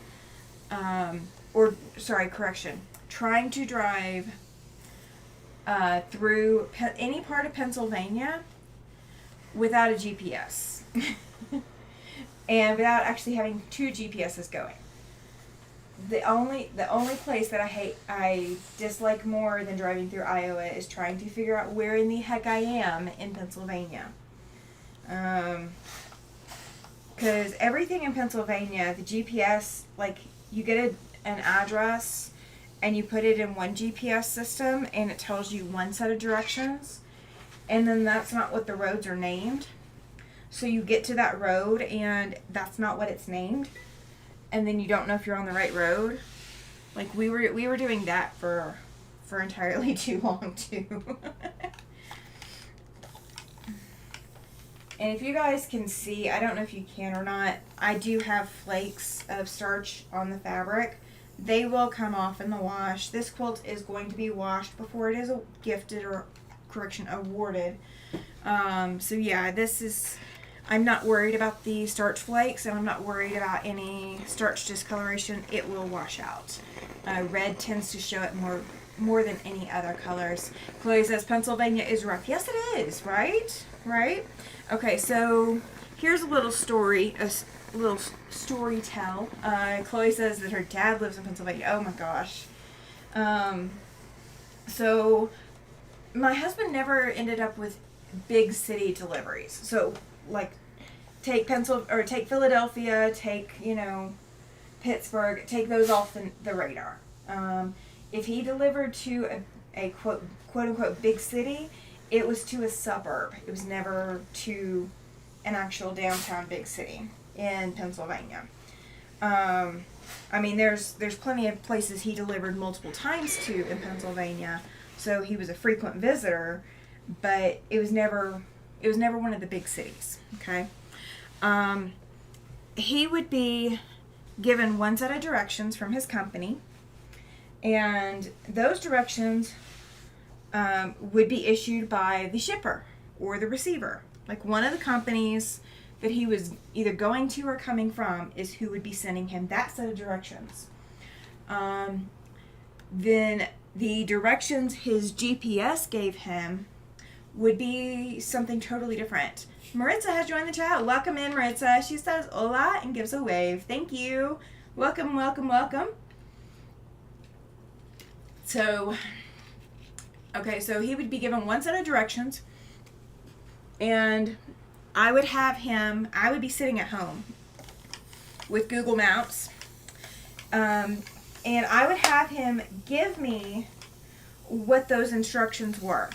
trying to drive through any part of Pennsylvania without a GPS. And without actually having two GPSs going. The only place that I dislike more than driving through Iowa is trying to figure out where in the heck I am in Pennsylvania. Because everything in Pennsylvania, the GPS, like, you get an address and you put it in one GPS system and it tells you one set of directions, and then that's not what the roads are named. So you get to that road and that's not what it's named, and then you don't know if you're on the right road. Like, we were doing that for entirely too long too. And if you guys can see, I don't know if you can or not, I do have flakes of starch on the fabric. They will come off in the wash. This quilt is going to be washed before it is gifted or awarded. So yeah, I'm not worried about the starch flakes, and I'm not worried about any starch discoloration. It will wash out. Red tends to show it more than any other colors. Chloe says Pennsylvania is rough. Yes, it is, right? Right? Okay, so here's a little story, story tell. Chloe says that her dad lives in Pennsylvania. Oh my gosh. So my husband never ended up with big city deliveries. So, like, take Philadelphia, take, Pittsburgh, take those off the radar. If he delivered to a quote unquote big city, it was to a suburb. It was never to an actual downtown big city in Pennsylvania. I mean, there's plenty of places he delivered multiple times to in Pennsylvania, so he was a frequent visitor, but it was never one of the big cities. Okay. He would be given one set of directions from his company, and those directions would be issued by the shipper or the receiver. Like, one of the companies that he was either going to or coming from is who would be sending him that set of directions. Then the directions his GPS gave him would be something totally different. Maritza has joined the chat. Welcome in, Maritza. She says hola and gives a wave. Thank you. Welcome, welcome, welcome. So he would be given one set of directions, and I would be sitting at home with Google Maps, and I would have him give me what those instructions were.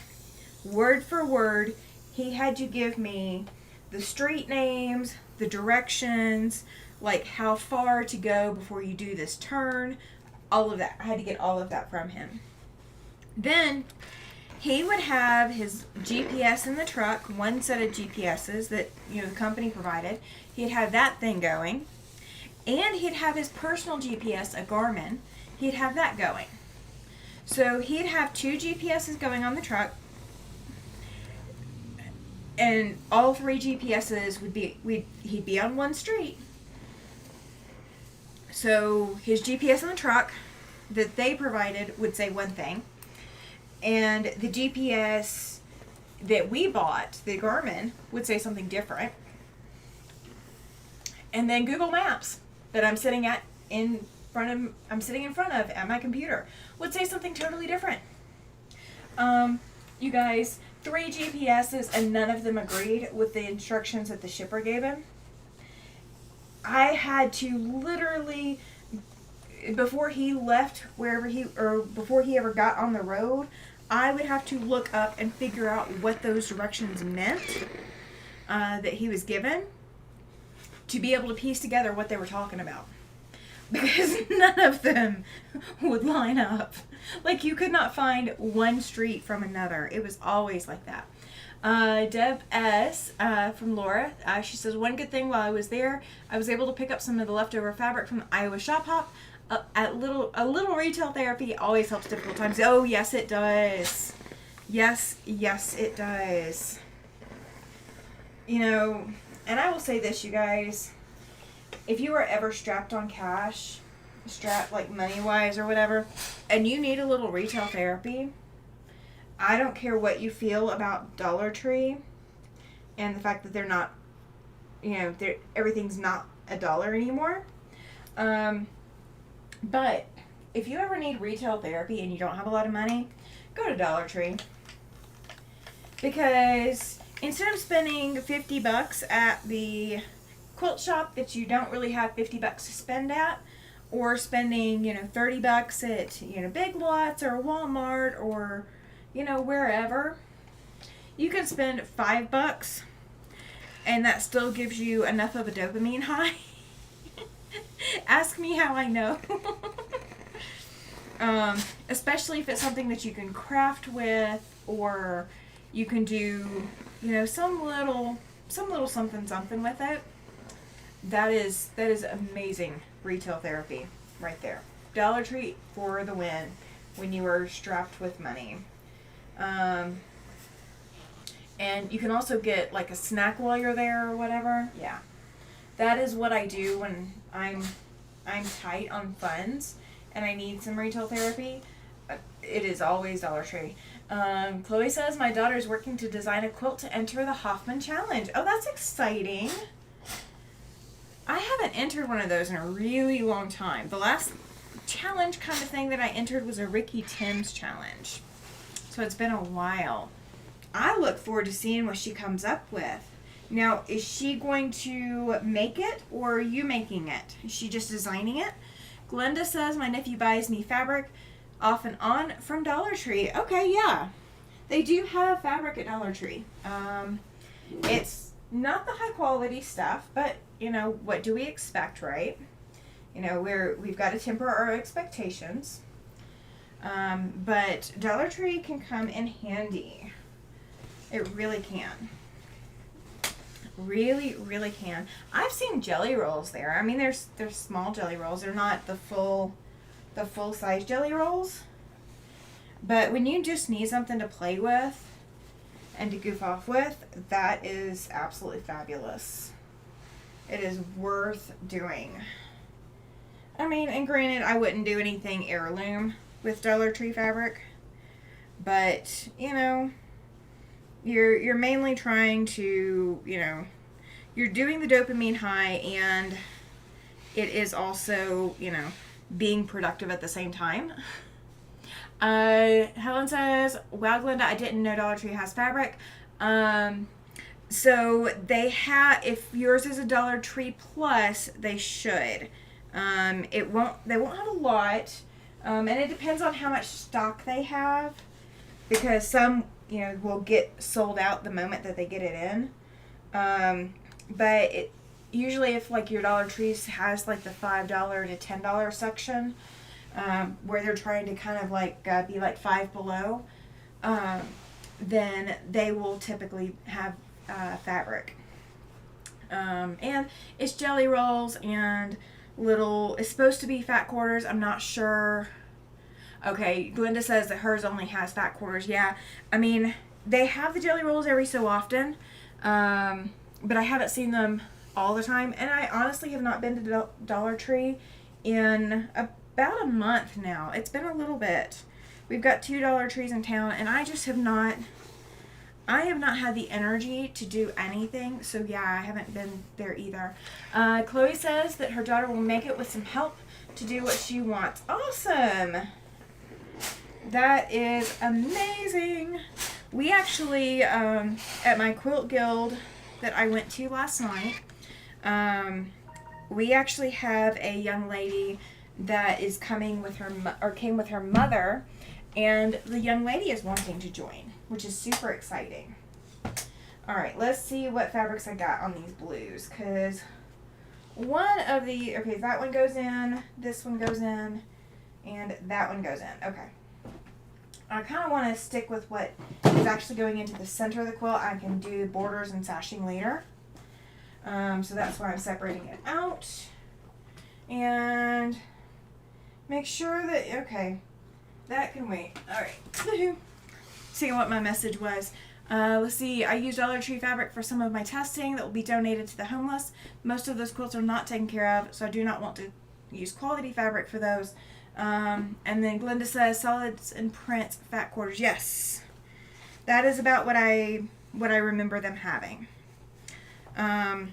Word for word, he had to give me the street names, the directions, like how far to go before you do this turn, all of that. I had to get all of that from him. Then he would have his GPS in the truck, one set of GPSs that the company provided. He'd have that thing going, and he'd have his personal GPS, a Garmin. He'd have that going. So he'd have two GPSs going on the truck, and all three GPSs he'd be on one street. So his GPS in the truck that they provided would say one thing, and the GPS that we bought, the Garmin, would say something different. And then Google Maps that I'm sitting in front of at my computer would say something totally different. You guys, 3 GPSs, and none of them agreed with the instructions that the shipper gave him. I had to literally, before he left before he ever got on the road, I would have to look up and figure out what those directions meant that he was given to be able to piece together what they were talking about. Because none of them would line up. Like, you could not find one street from another. It was always like that. Deb S. From Laura, she says, one good thing while I was there, I was able to pick up some of the leftover fabric from the Iowa Shop Hop. A little retail therapy always helps difficult times. Oh, yes, it does. Yes, it does. You know, and I will say this, you guys. If you are ever strapped on cash, strapped like money-wise or whatever, and you need a little retail therapy, I don't care what you feel about Dollar Tree and the fact that they're not, everything's not $1 anymore. But if you ever need retail therapy and you don't have a lot of money, go to Dollar Tree. Because instead of spending $50 at the quilt shop that you don't really have $50 to spend at, or spending $30 at Big Lots or Walmart or wherever, you can spend $5 and that still gives you enough of a dopamine high. Ask me how I know. Especially if it's something that you can craft with, or you can do some little something with it. That is amazing retail therapy right there. Dollar Tree for the win when you are strapped with money. And you can also get like a snack while you're there or whatever. Yeah. That is what I do when I'm tight on funds and I need some retail therapy. It is always Dollar Tree. Chloe says, my daughter is working to design a quilt to enter the Hoffman Challenge. Oh, that's exciting. I haven't entered one of those in a really long time. The last challenge kind of thing that I entered was a Ricky Timms challenge. So it's been a while. I look forward to seeing what she comes up with. Now, is she going to make it, or are you making it? Is she just designing it? Glenda says, my nephew buys me fabric off and on from Dollar Tree. Okay, yeah. They do have fabric at Dollar Tree. It's not the high quality stuff, but what do we expect, right? We've got to temper our expectations. But Dollar Tree can come in handy. It really can. Really, really can. I've seen jelly rolls there. I mean, there's small jelly rolls. They're not the full size jelly rolls. But when you just need something to play with and to goof off with, that is absolutely fabulous. It is worth doing. I mean, and granted, I wouldn't do anything heirloom with Dollar Tree fabric, but you're mainly trying to you're doing the dopamine high, and it is also being productive at the same time. Helen says, wow, Glenda, I didn't know Dollar Tree has fabric. So they have, if yours is a Dollar Tree Plus, they should. They won't have a lot. And it depends on how much stock they have, because some, will get sold out the moment that they get it in. But usually if like your Dollar Tree has like the $5 to $10 section, where they're trying to kind of like be like Five Below, then they will typically have fabric. And it's jelly rolls and it's supposed to be fat quarters. I'm not sure. Okay, Glenda says that hers only has fat quarters. Yeah, I mean, they have the jelly rolls every so often, but I haven't seen them all the time. And I honestly have not been to Dollar Tree in about a month now. It's been a little bit. We've got 2 Dollar Trees in town, and I have not had the energy to do anything. So yeah, I haven't been there either. Chloe says that her daughter will make it with some help to do what she wants. Awesome. That is amazing. We actually, at my quilt guild that I went to last night, we actually have a young lady that is coming with came with her mother, and the young lady is wanting to join, which is super exciting. All right, let's see what fabrics I got on these blues, because okay, that one goes in, this one goes in, and that one goes in. Okay. I kind of want to stick with what is actually going into the center of the quilt. I can do borders and sashing later. So that's why I'm separating it out. And make sure that, okay, that can wait. All right. See what my message was. Let's see, I used Dollar Tree fabric for some of my testing that will be donated to the homeless. Most of those quilts are not taken care of, so I do not want to use quality fabric for those. And then Glenda says solids and prints, fat quarters. Yes, that is about what I remember them having. All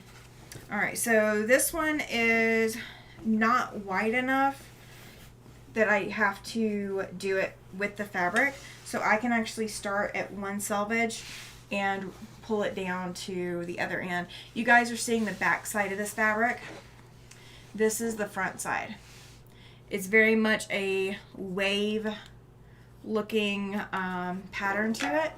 right, so this one is not wide enough that I have to do it with the fabric, so I can actually start at one selvage and pull it down to the other end. You guys are seeing the back side of this fabric. This is the front side. It's very much a wave looking pattern to it.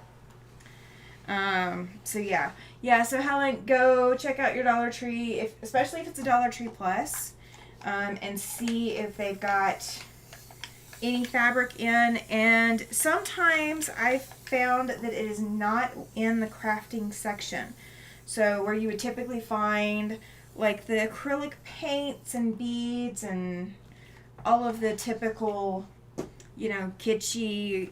So yeah. So Helen, go check out your Dollar Tree, especially if it's a Dollar Tree Plus, and see if they've got any fabric in. And sometimes I've found that it is not in the crafting section. So where you would typically find like the acrylic paints and beads and all of the typical, kitschy,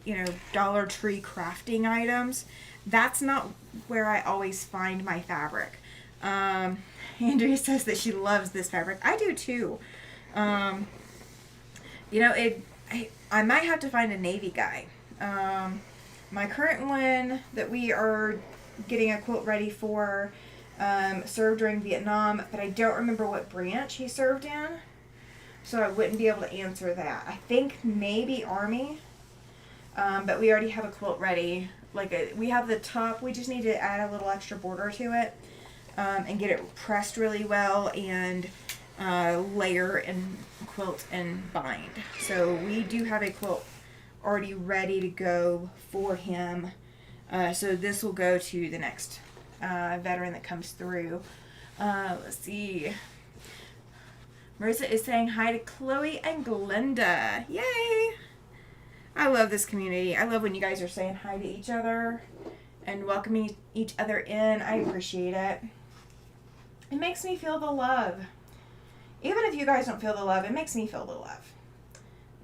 Dollar Tree crafting items. That's not where I always find my fabric. Andrea says that she loves this fabric. I do too. I might have to find a navy guy. My current one that we are getting a quilt ready for served during Vietnam, but I don't remember what branch he served in. So I wouldn't be able to answer that. I think maybe Army, but we already have a quilt ready. We have the top. We just need to add a little extra border to it and get it pressed really well and layer and quilt and bind. So we do have a quilt already ready to go for him. So this will go to the next veteran that comes through. Let's see. Marissa is saying hi to Chloe and Glenda. Yay! I love this community. I love when you guys are saying hi to each other and welcoming each other in. I appreciate it. It makes me feel the love. Even if you guys don't feel the love, it makes me feel the love.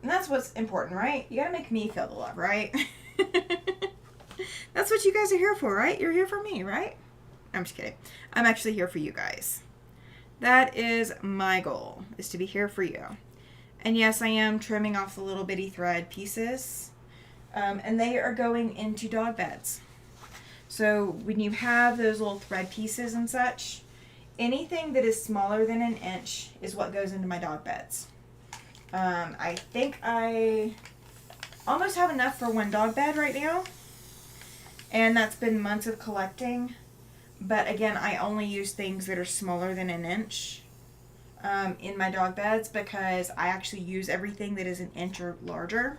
And that's what's important, right? You gotta make me feel the love, right? That's what you guys are here for, right? You're here for me, right? I'm just kidding. I'm actually here for you guys. That is my goal, is to be here for you. And yes, I am trimming off the little bitty thread pieces. And they are going into dog beds. So when you have those little thread pieces and such, anything that is smaller than an inch is what goes into my dog beds. I think I almost have enough for one dog bed right now. And that's been months of collecting. But again, I only use things that are smaller than an inch in my dog beds because I actually use everything that is an inch or larger.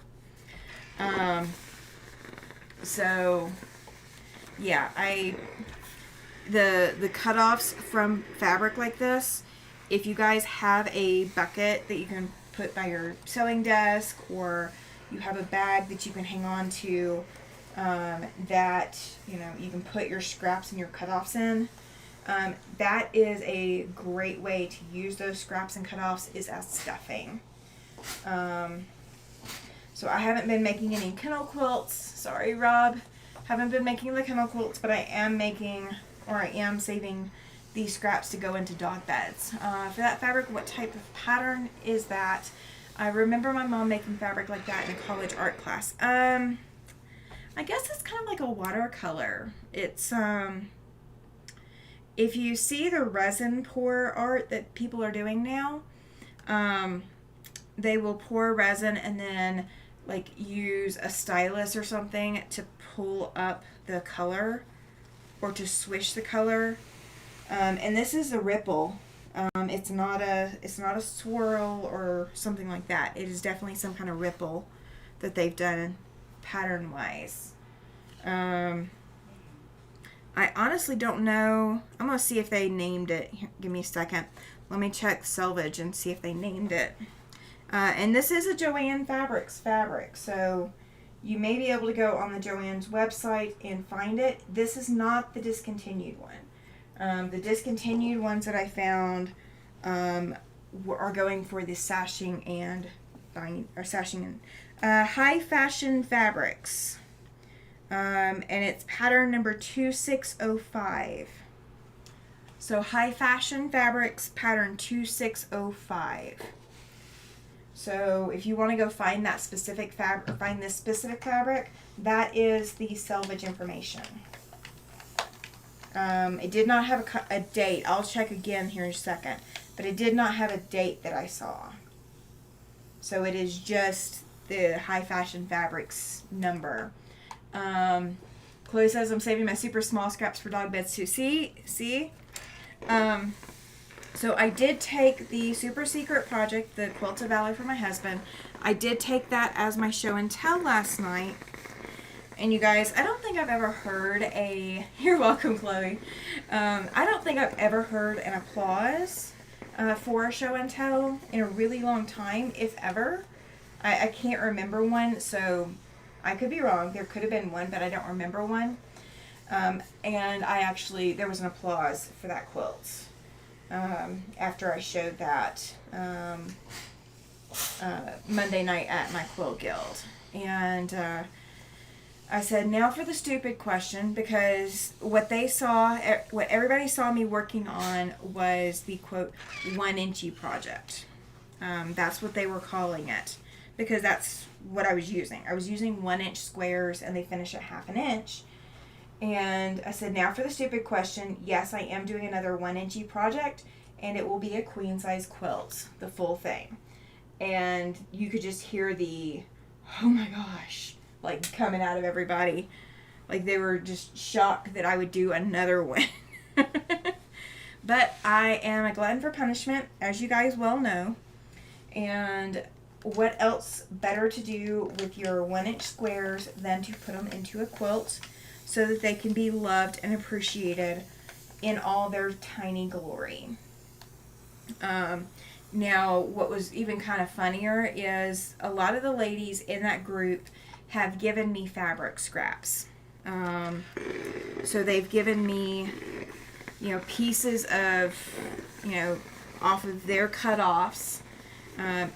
So yeah, the cutoffs from fabric like this, if you guys have a bucket that you can put by your sewing desk, or you have a bag that you can hang on to, that you can put your scraps and your cutoffs in, that is a great way to use those scraps and cutoffs, is as stuffing. So I haven't been making any kennel quilts. Sorry, Rob. Haven't been making the kennel quilts, but I am saving these scraps to go into dog beds. For that fabric, what type of pattern is that? I remember my mom making fabric like that in a college art class. I guess it's kind of like a watercolor. It's, if you see the resin pour art that people are doing now, they will pour resin and then use a stylus or something to pull up the color or to swish the color. And this is a ripple. It's not a swirl or something like that. It is definitely some kind of ripple that they've done pattern wise. I honestly don't know. I'm gonna see if they named it. Here, give me a second. Let me check Selvage and see if they named it. And this is a Joann Fabrics fabric, so you may be able to go on the Joann's website and find it. This is not the discontinued one. The discontinued ones that I found are going for the sashing and high fashion fabrics. And it's pattern number 2605. So high fashion fabrics pattern 2605. So if you want to go find that specific fabric, find this specific fabric, that is the Selvage information. It did not have a date. I'll check again here in a second. But it did not have a date that I saw. So it is just the high fashion fabrics number. Chloe says, I'm saving my super small scraps for dog beds too. See? So I did take the Super Secret Project, the Quilt of Valor for my husband. I did take that as my show and tell last night. And you guys, I don't think I've ever heard you're welcome, Chloe. I don't think I've ever heard an applause for a show and tell in a really long time, if ever. I can't remember one, so I could be wrong. There could have been one, but I don't remember one. And there was an applause for that quilt. After I showed that Monday night at my Quilt Guild. And I said, now for the stupid question, because what everybody saw me working on was the, quote, 1-inchy project. That's what they were calling it, because that's what I was using. I was using 1-inch squares, and they finish at 1/2 inch. And I said, now for the stupid question, yes, I am doing another 1-inchy project, and it will be a queen size quilt, the full thing. And you could just hear the, oh my gosh, like coming out of everybody. Like they were just shocked that I would do another one. But I am a glutton for punishment, as you guys well know. And what else better to do with your 1-inch squares than to put them into a quilt, so that they can be loved and appreciated in all their tiny glory. Now, what was even kind of funnier is a lot of the ladies in that group have given me fabric scraps. So they've given me, pieces of, off of their cutoffs.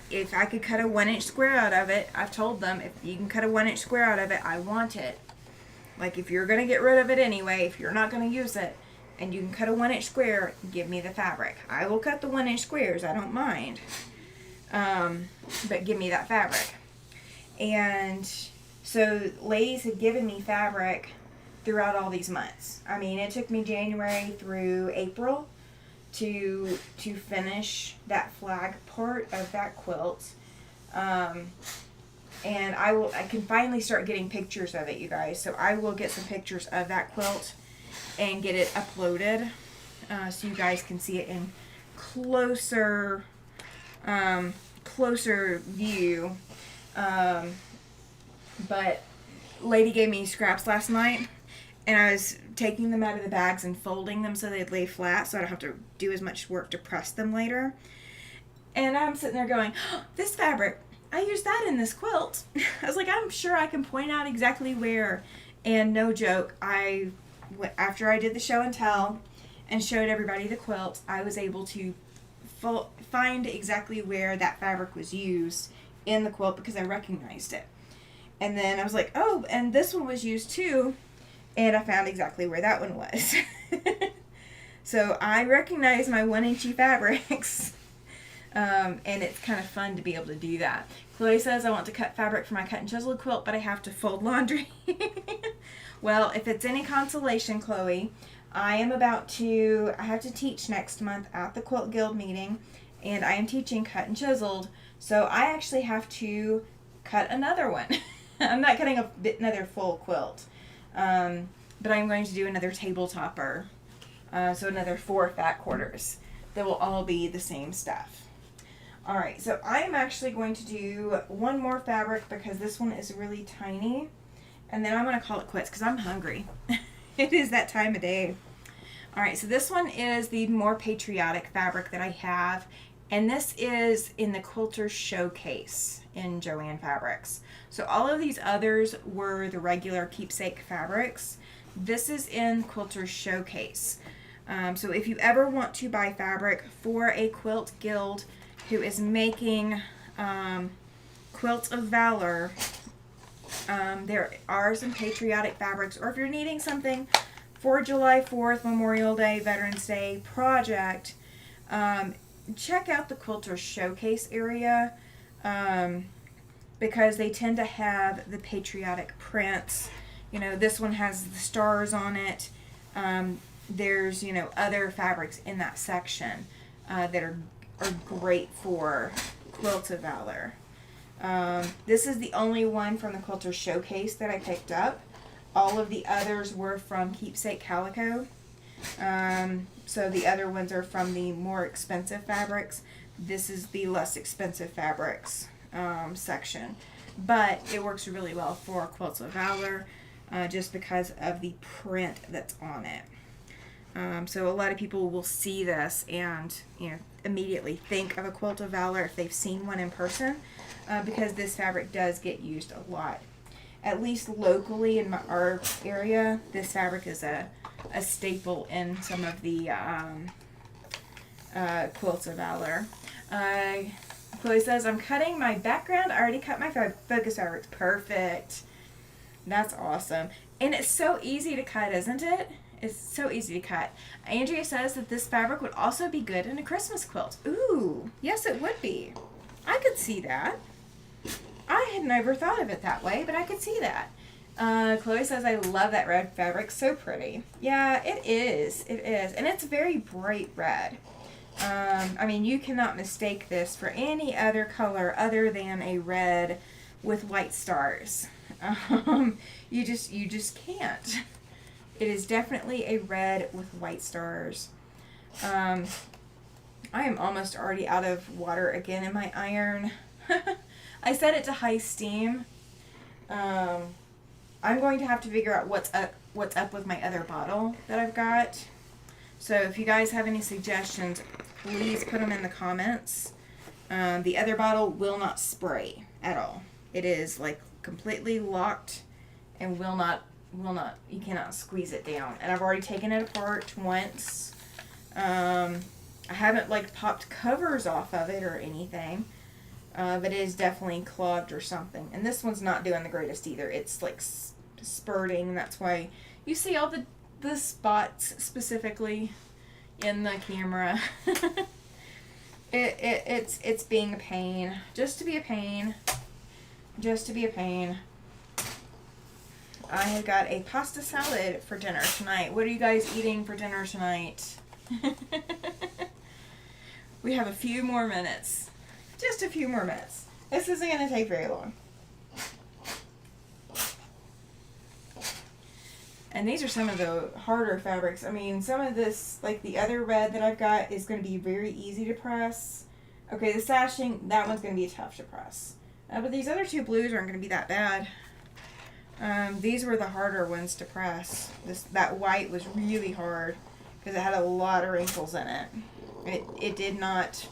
If I could cut a 1-inch square out of it, I've told them, if you can cut a 1-inch square out of it, I want it. Like, if you're going to get rid of it anyway, if you're not going to use it, and you can cut a 1-inch square, give me the fabric. I will cut the 1-inch squares. I don't mind. But give me that fabric. And so ladies have given me fabric throughout all these months. I mean, it took me January through April to finish that flag part of that quilt. And I can finally start getting pictures of it, you guys. So I will get some pictures of that quilt and get it uploaded, so you guys can see it in closer view. But lady gave me scraps last night, and I was taking them out of the bags and folding them so they'd lay flat, so I don't have to do as much work to press them later. And I'm sitting there going, oh, this fabric, I used that in this quilt. I was like, I'm sure I can point out exactly where. And no joke, after I did the show and tell and showed everybody the quilt, I was able to find exactly where that fabric was used in the quilt because I recognized it. And then I was like, oh, and this one was used too. And I found exactly where that one was. So I recognize my 1-inchy fabrics. And it's kind of fun to be able to do that. Chloe says, I want to cut fabric for my cut and chisel quilt, but I have to fold laundry. Well, if it's any consolation, Chloe, I have to teach next month at the Quilt Guild meeting, and I am teaching cut and chiseled, so I actually have to cut another one. I'm not cutting another full quilt, but I'm going to do another table topper, so another 4 fat quarters. that will all be the same stuff. All right, so I am actually going to do one more fabric because this one is really tiny, and then I'm going to call it quits because I'm hungry. It is that time of day. All right, so this one is the more patriotic fabric that I have, and this is in the Quilter Showcase in Joann Fabrics. So all of these others were the regular keepsake fabrics. This is in Quilter Showcase. So if you ever want to buy fabric for a quilt guild who is making Quilts of Valor, there are some patriotic fabrics, or if you're needing something for July 4th, Memorial Day, Veterans Day project, check out the Quilter Showcase area because they tend to have the patriotic prints. You know, this one has the stars on it. There's, you know, other fabrics in that section that are great for Quilts of Valor. This is the only one from the Quilter Showcase that I picked up. All of the others were from Keepsake Calico. So the other ones are from the more expensive fabrics. This is the less expensive fabrics section. But it works really well for Quilts of Valor just because of the print that's on it. So a lot of people will see this and, you know, immediately think of a Quilt of Valor if they've seen one in person because this fabric does get used a lot. At least locally in our area, this fabric is a staple in some of the Quilts of Valor. Chloe says, I'm cutting my background. I already cut my focus fabrics. Perfect. That's awesome. And it's so easy to cut, isn't it? It's so easy to cut. Andrea says that this fabric would also be good in a Christmas quilt. Ooh, yes it would be. I could see that. I had never thought of it that way, but I could see that. Chloe says, I love that red fabric. So pretty. Yeah, it is. It is. And it's very bright red. I mean, you cannot mistake this for any other color other than a red with white stars. You just can't. It is definitely a red with white stars. I am almost already out of water again in my iron. I set it to high steam. I'm going to have to figure out what's up with my other bottle that I've got. So if you guys have any suggestions, please put them in the comments. The other bottle will not spray at all. It is like completely locked and will not, you cannot squeeze it down. And I've already taken it apart once. I haven't like popped covers off of it or anything. But it is definitely clogged or something. And this one's not doing the greatest either. It's like spurting. That's why you see all the spots specifically in the camera. It's being a pain. Just to be a pain. Just to be a pain. I have got a pasta salad for dinner tonight. What are you guys eating for dinner tonight? We have a few more minutes. Just a few more minutes. This isn't going to take very long. And these are some of the harder fabrics. I mean, some of this, like the other red that I've got, is going to be very easy to press. Okay, the sashing, that one's going to be tough to press. But these other two blues aren't going to be that bad. These were the harder ones to press. That white was really hard because it had a lot of wrinkles in it. It did not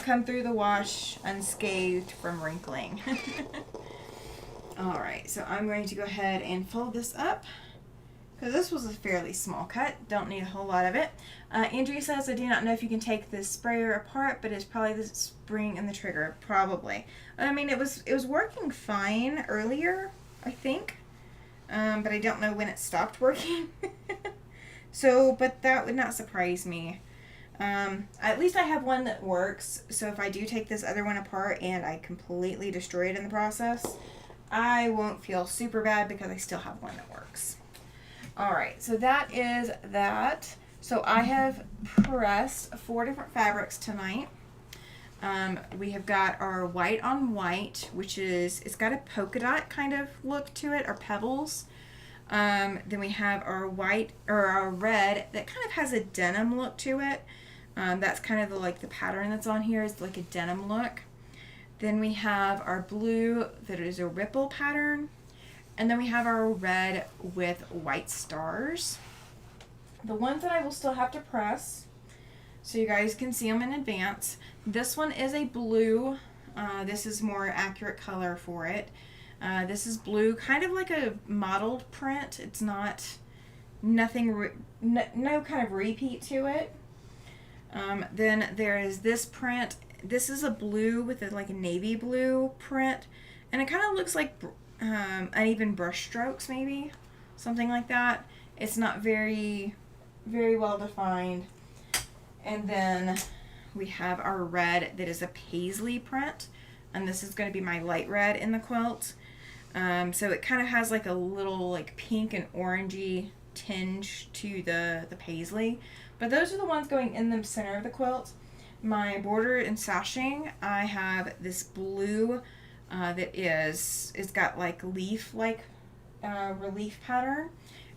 come through the wash unscathed from wrinkling. Alright, so I'm going to go ahead and fold this up because this was a fairly small cut. Don't need a whole lot of it. Andrea says, I do not know if you can take the sprayer apart, but it's probably the spring and the trigger. Probably. I mean, it was working fine earlier, I think. But I don't know when it stopped working. But that would not surprise me. At least I have one that works, so if I do take this other one apart and I completely destroy it in the process, I won't feel super bad because I still have one that works. Alright, so that is that. So I have pressed 4 different fabrics tonight. We have got our white on white, which is, it's got a polka dot kind of look to it, or pebbles. Then we have our white, or our red, that kind of has a denim look to it. That's kind of the pattern that's on here is like a denim look. Then we have our blue that is a ripple pattern. And then we have our red with white stars. The ones that I will still have to press, so you guys can see them in advance. This one is a blue. This is more accurate color for it. This is blue, kind of like a mottled print. It's not, nothing, no kind of repeat to it. Then there is this print. This is a blue with like a navy blue print. And it kind of looks like uneven brush strokes, maybe. Something like that. It's not very, very well defined. And then we have our red that is a paisley print. And this is going to be my light red in the quilt. So it kind of has like a little like pink and orangey tinge to the paisley. But those are the ones going in the center of the quilt. My border and sashing, I have this blue it's got like leaf relief pattern.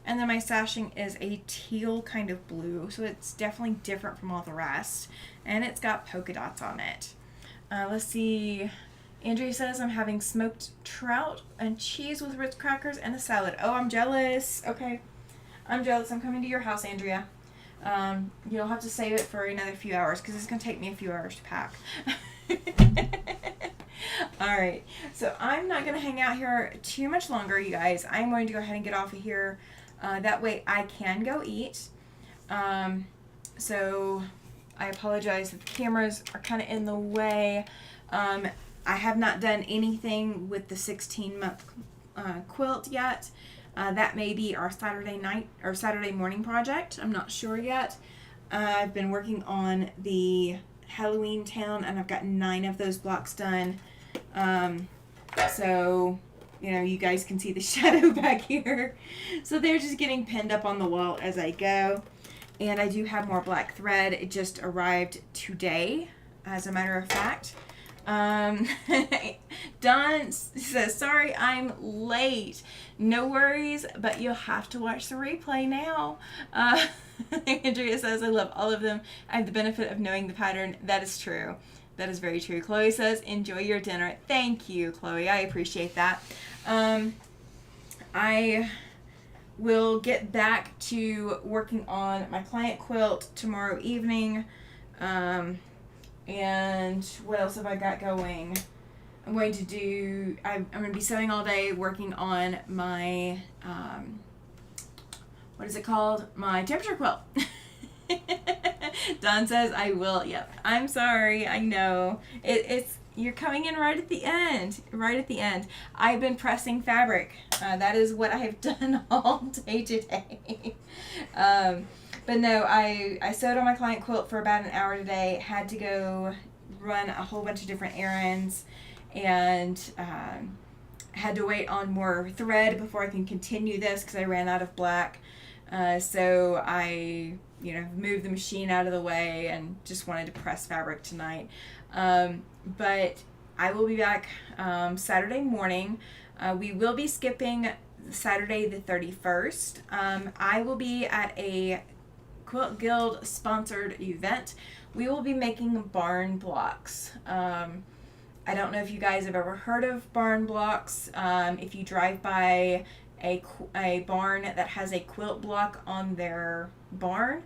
And then my sashing is a teal kind of blue, so it's definitely different from all the rest. And it's got polka dots on it. Let's see. Andrea says, I'm having smoked trout and cheese with Ritz crackers and a salad. Oh, I'm jealous. Okay. I'm jealous. I'm coming to your house, Andrea. You'll have to save it for another few hours because it's going to take me a few hours to pack. Alright, so I'm not going to hang out here too much longer, you guys. I'm going to go ahead and get off of here. That way I can go eat. So I apologize if the cameras are kind of in the way. I have not done anything with the 16-month quilt yet. That may be our Saturday night or Saturday morning project. I'm not sure yet. I've been working on the Halloween town and I've got 9 of those blocks done. So, you know, you guys can see the shadow back here. So they're just getting pinned up on the wall as I go. And I do have more black thread. It just arrived today, as a matter of fact. Don says, sorry, I'm late. No worries, but you'll have to watch the replay now. Andrea says, I love all of them. I have the benefit of knowing the pattern. That is true. That is very true. Chloe says, enjoy your dinner. Thank you, Chloe. I appreciate that. I will get back to working on my client quilt tomorrow evening. And what else have I got going? I'm going to be sewing all day, working on my, what is it called? My temperature quilt. Don says, I will. Yep. I'm sorry. I know. You're coming in right at the end. Right at the end. I've been pressing fabric. That is what I have done all day today. But no, I sewed on my client quilt for about an hour today. Had to go run a whole bunch of different errands and had to wait on more thread before I can continue this because I ran out of black. So I, moved the machine out of the way and just wanted to press fabric tonight. But I will be back Saturday morning. We will be skipping Saturday the 31st. I will be at a Quilt Guild sponsored event. We will be making barn blocks. I don't know if you guys have ever heard of barn blocks. If you drive by a barn that has a quilt block on their barn,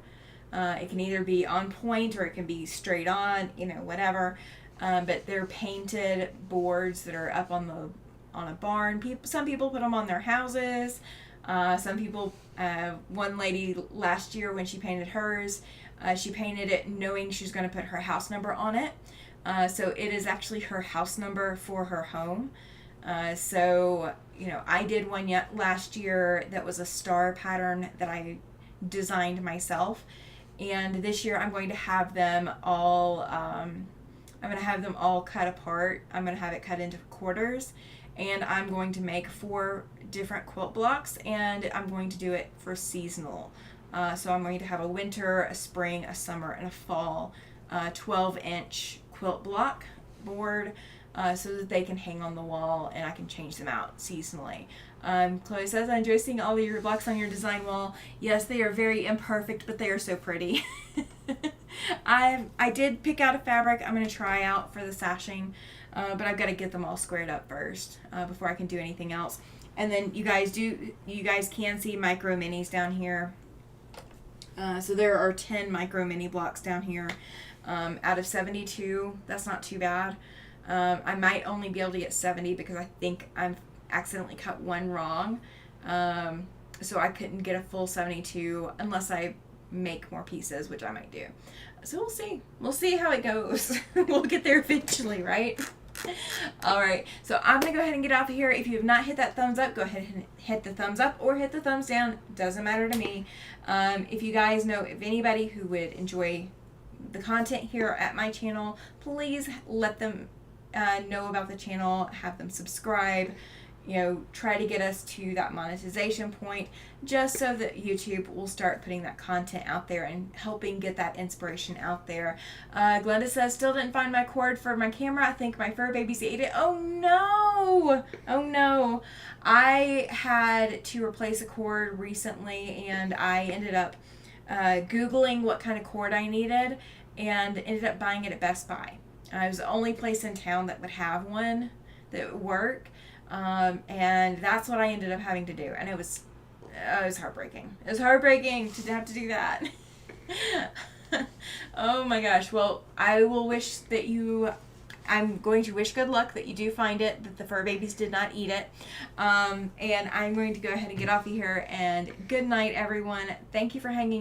it can either be on point or it can be straight on, whatever. But they're painted boards that are up on a barn. Some people put them on their houses. Some people, one lady last year when she painted hers, she painted it knowing she's going to put her house number on it. So it is actually her house number for her home. So I did one last year that was a star pattern that I designed myself. And this year I'm going to have them all, cut apart. I'm going to have it cut into quarters. And I'm going to make 4 different quilt blocks, and I'm going to do it for seasonal. So I'm going to have a winter, a spring, a summer, and a fall 12-inch quilt block board so that they can hang on the wall and I can change them out seasonally. Chloe says, I enjoy seeing all of your blocks on your design wall. Yes, they are very imperfect, but they are so pretty. I did pick out a fabric I'm going to try out for the sashing, but I've got to get them all squared up first before I can do anything else. And then you guys can see micro minis down here. So there are 10 micro mini blocks down here out of 72. That's not too bad. I might only be able to get 70 because I think I've accidentally cut one wrong. So I couldn't get a full 72 unless I make more pieces, which I might do. So we'll see. We'll see how it goes. We'll get there eventually, right? All right, so I'm gonna go ahead and get off of here. If you have not hit that thumbs up, go ahead and hit the thumbs up or hit the thumbs down. Doesn't matter to me. If you guys know of anybody who would enjoy the content here at my channel, please let them know about the channel, have them subscribe, try to get us to that monetization point, just so that YouTube will start putting that content out there and helping get that inspiration out there. Glenda says, still didn't find my cord for my camera. I think my fur babies ate it. Oh no! Oh no. I had to replace a cord recently, and I ended up Googling what kind of cord I needed and ended up buying it at Best Buy. It was the only place in town that would have one that would work. And that's what I ended up having to do. And it was heartbreaking. It was heartbreaking to have to do that. Oh my gosh. Well, I will wish that I'm going to wish good luck that you do find it, that the fur babies did not eat it. And I'm going to go ahead and get off of here, and good night, everyone. Thank you for hanging out.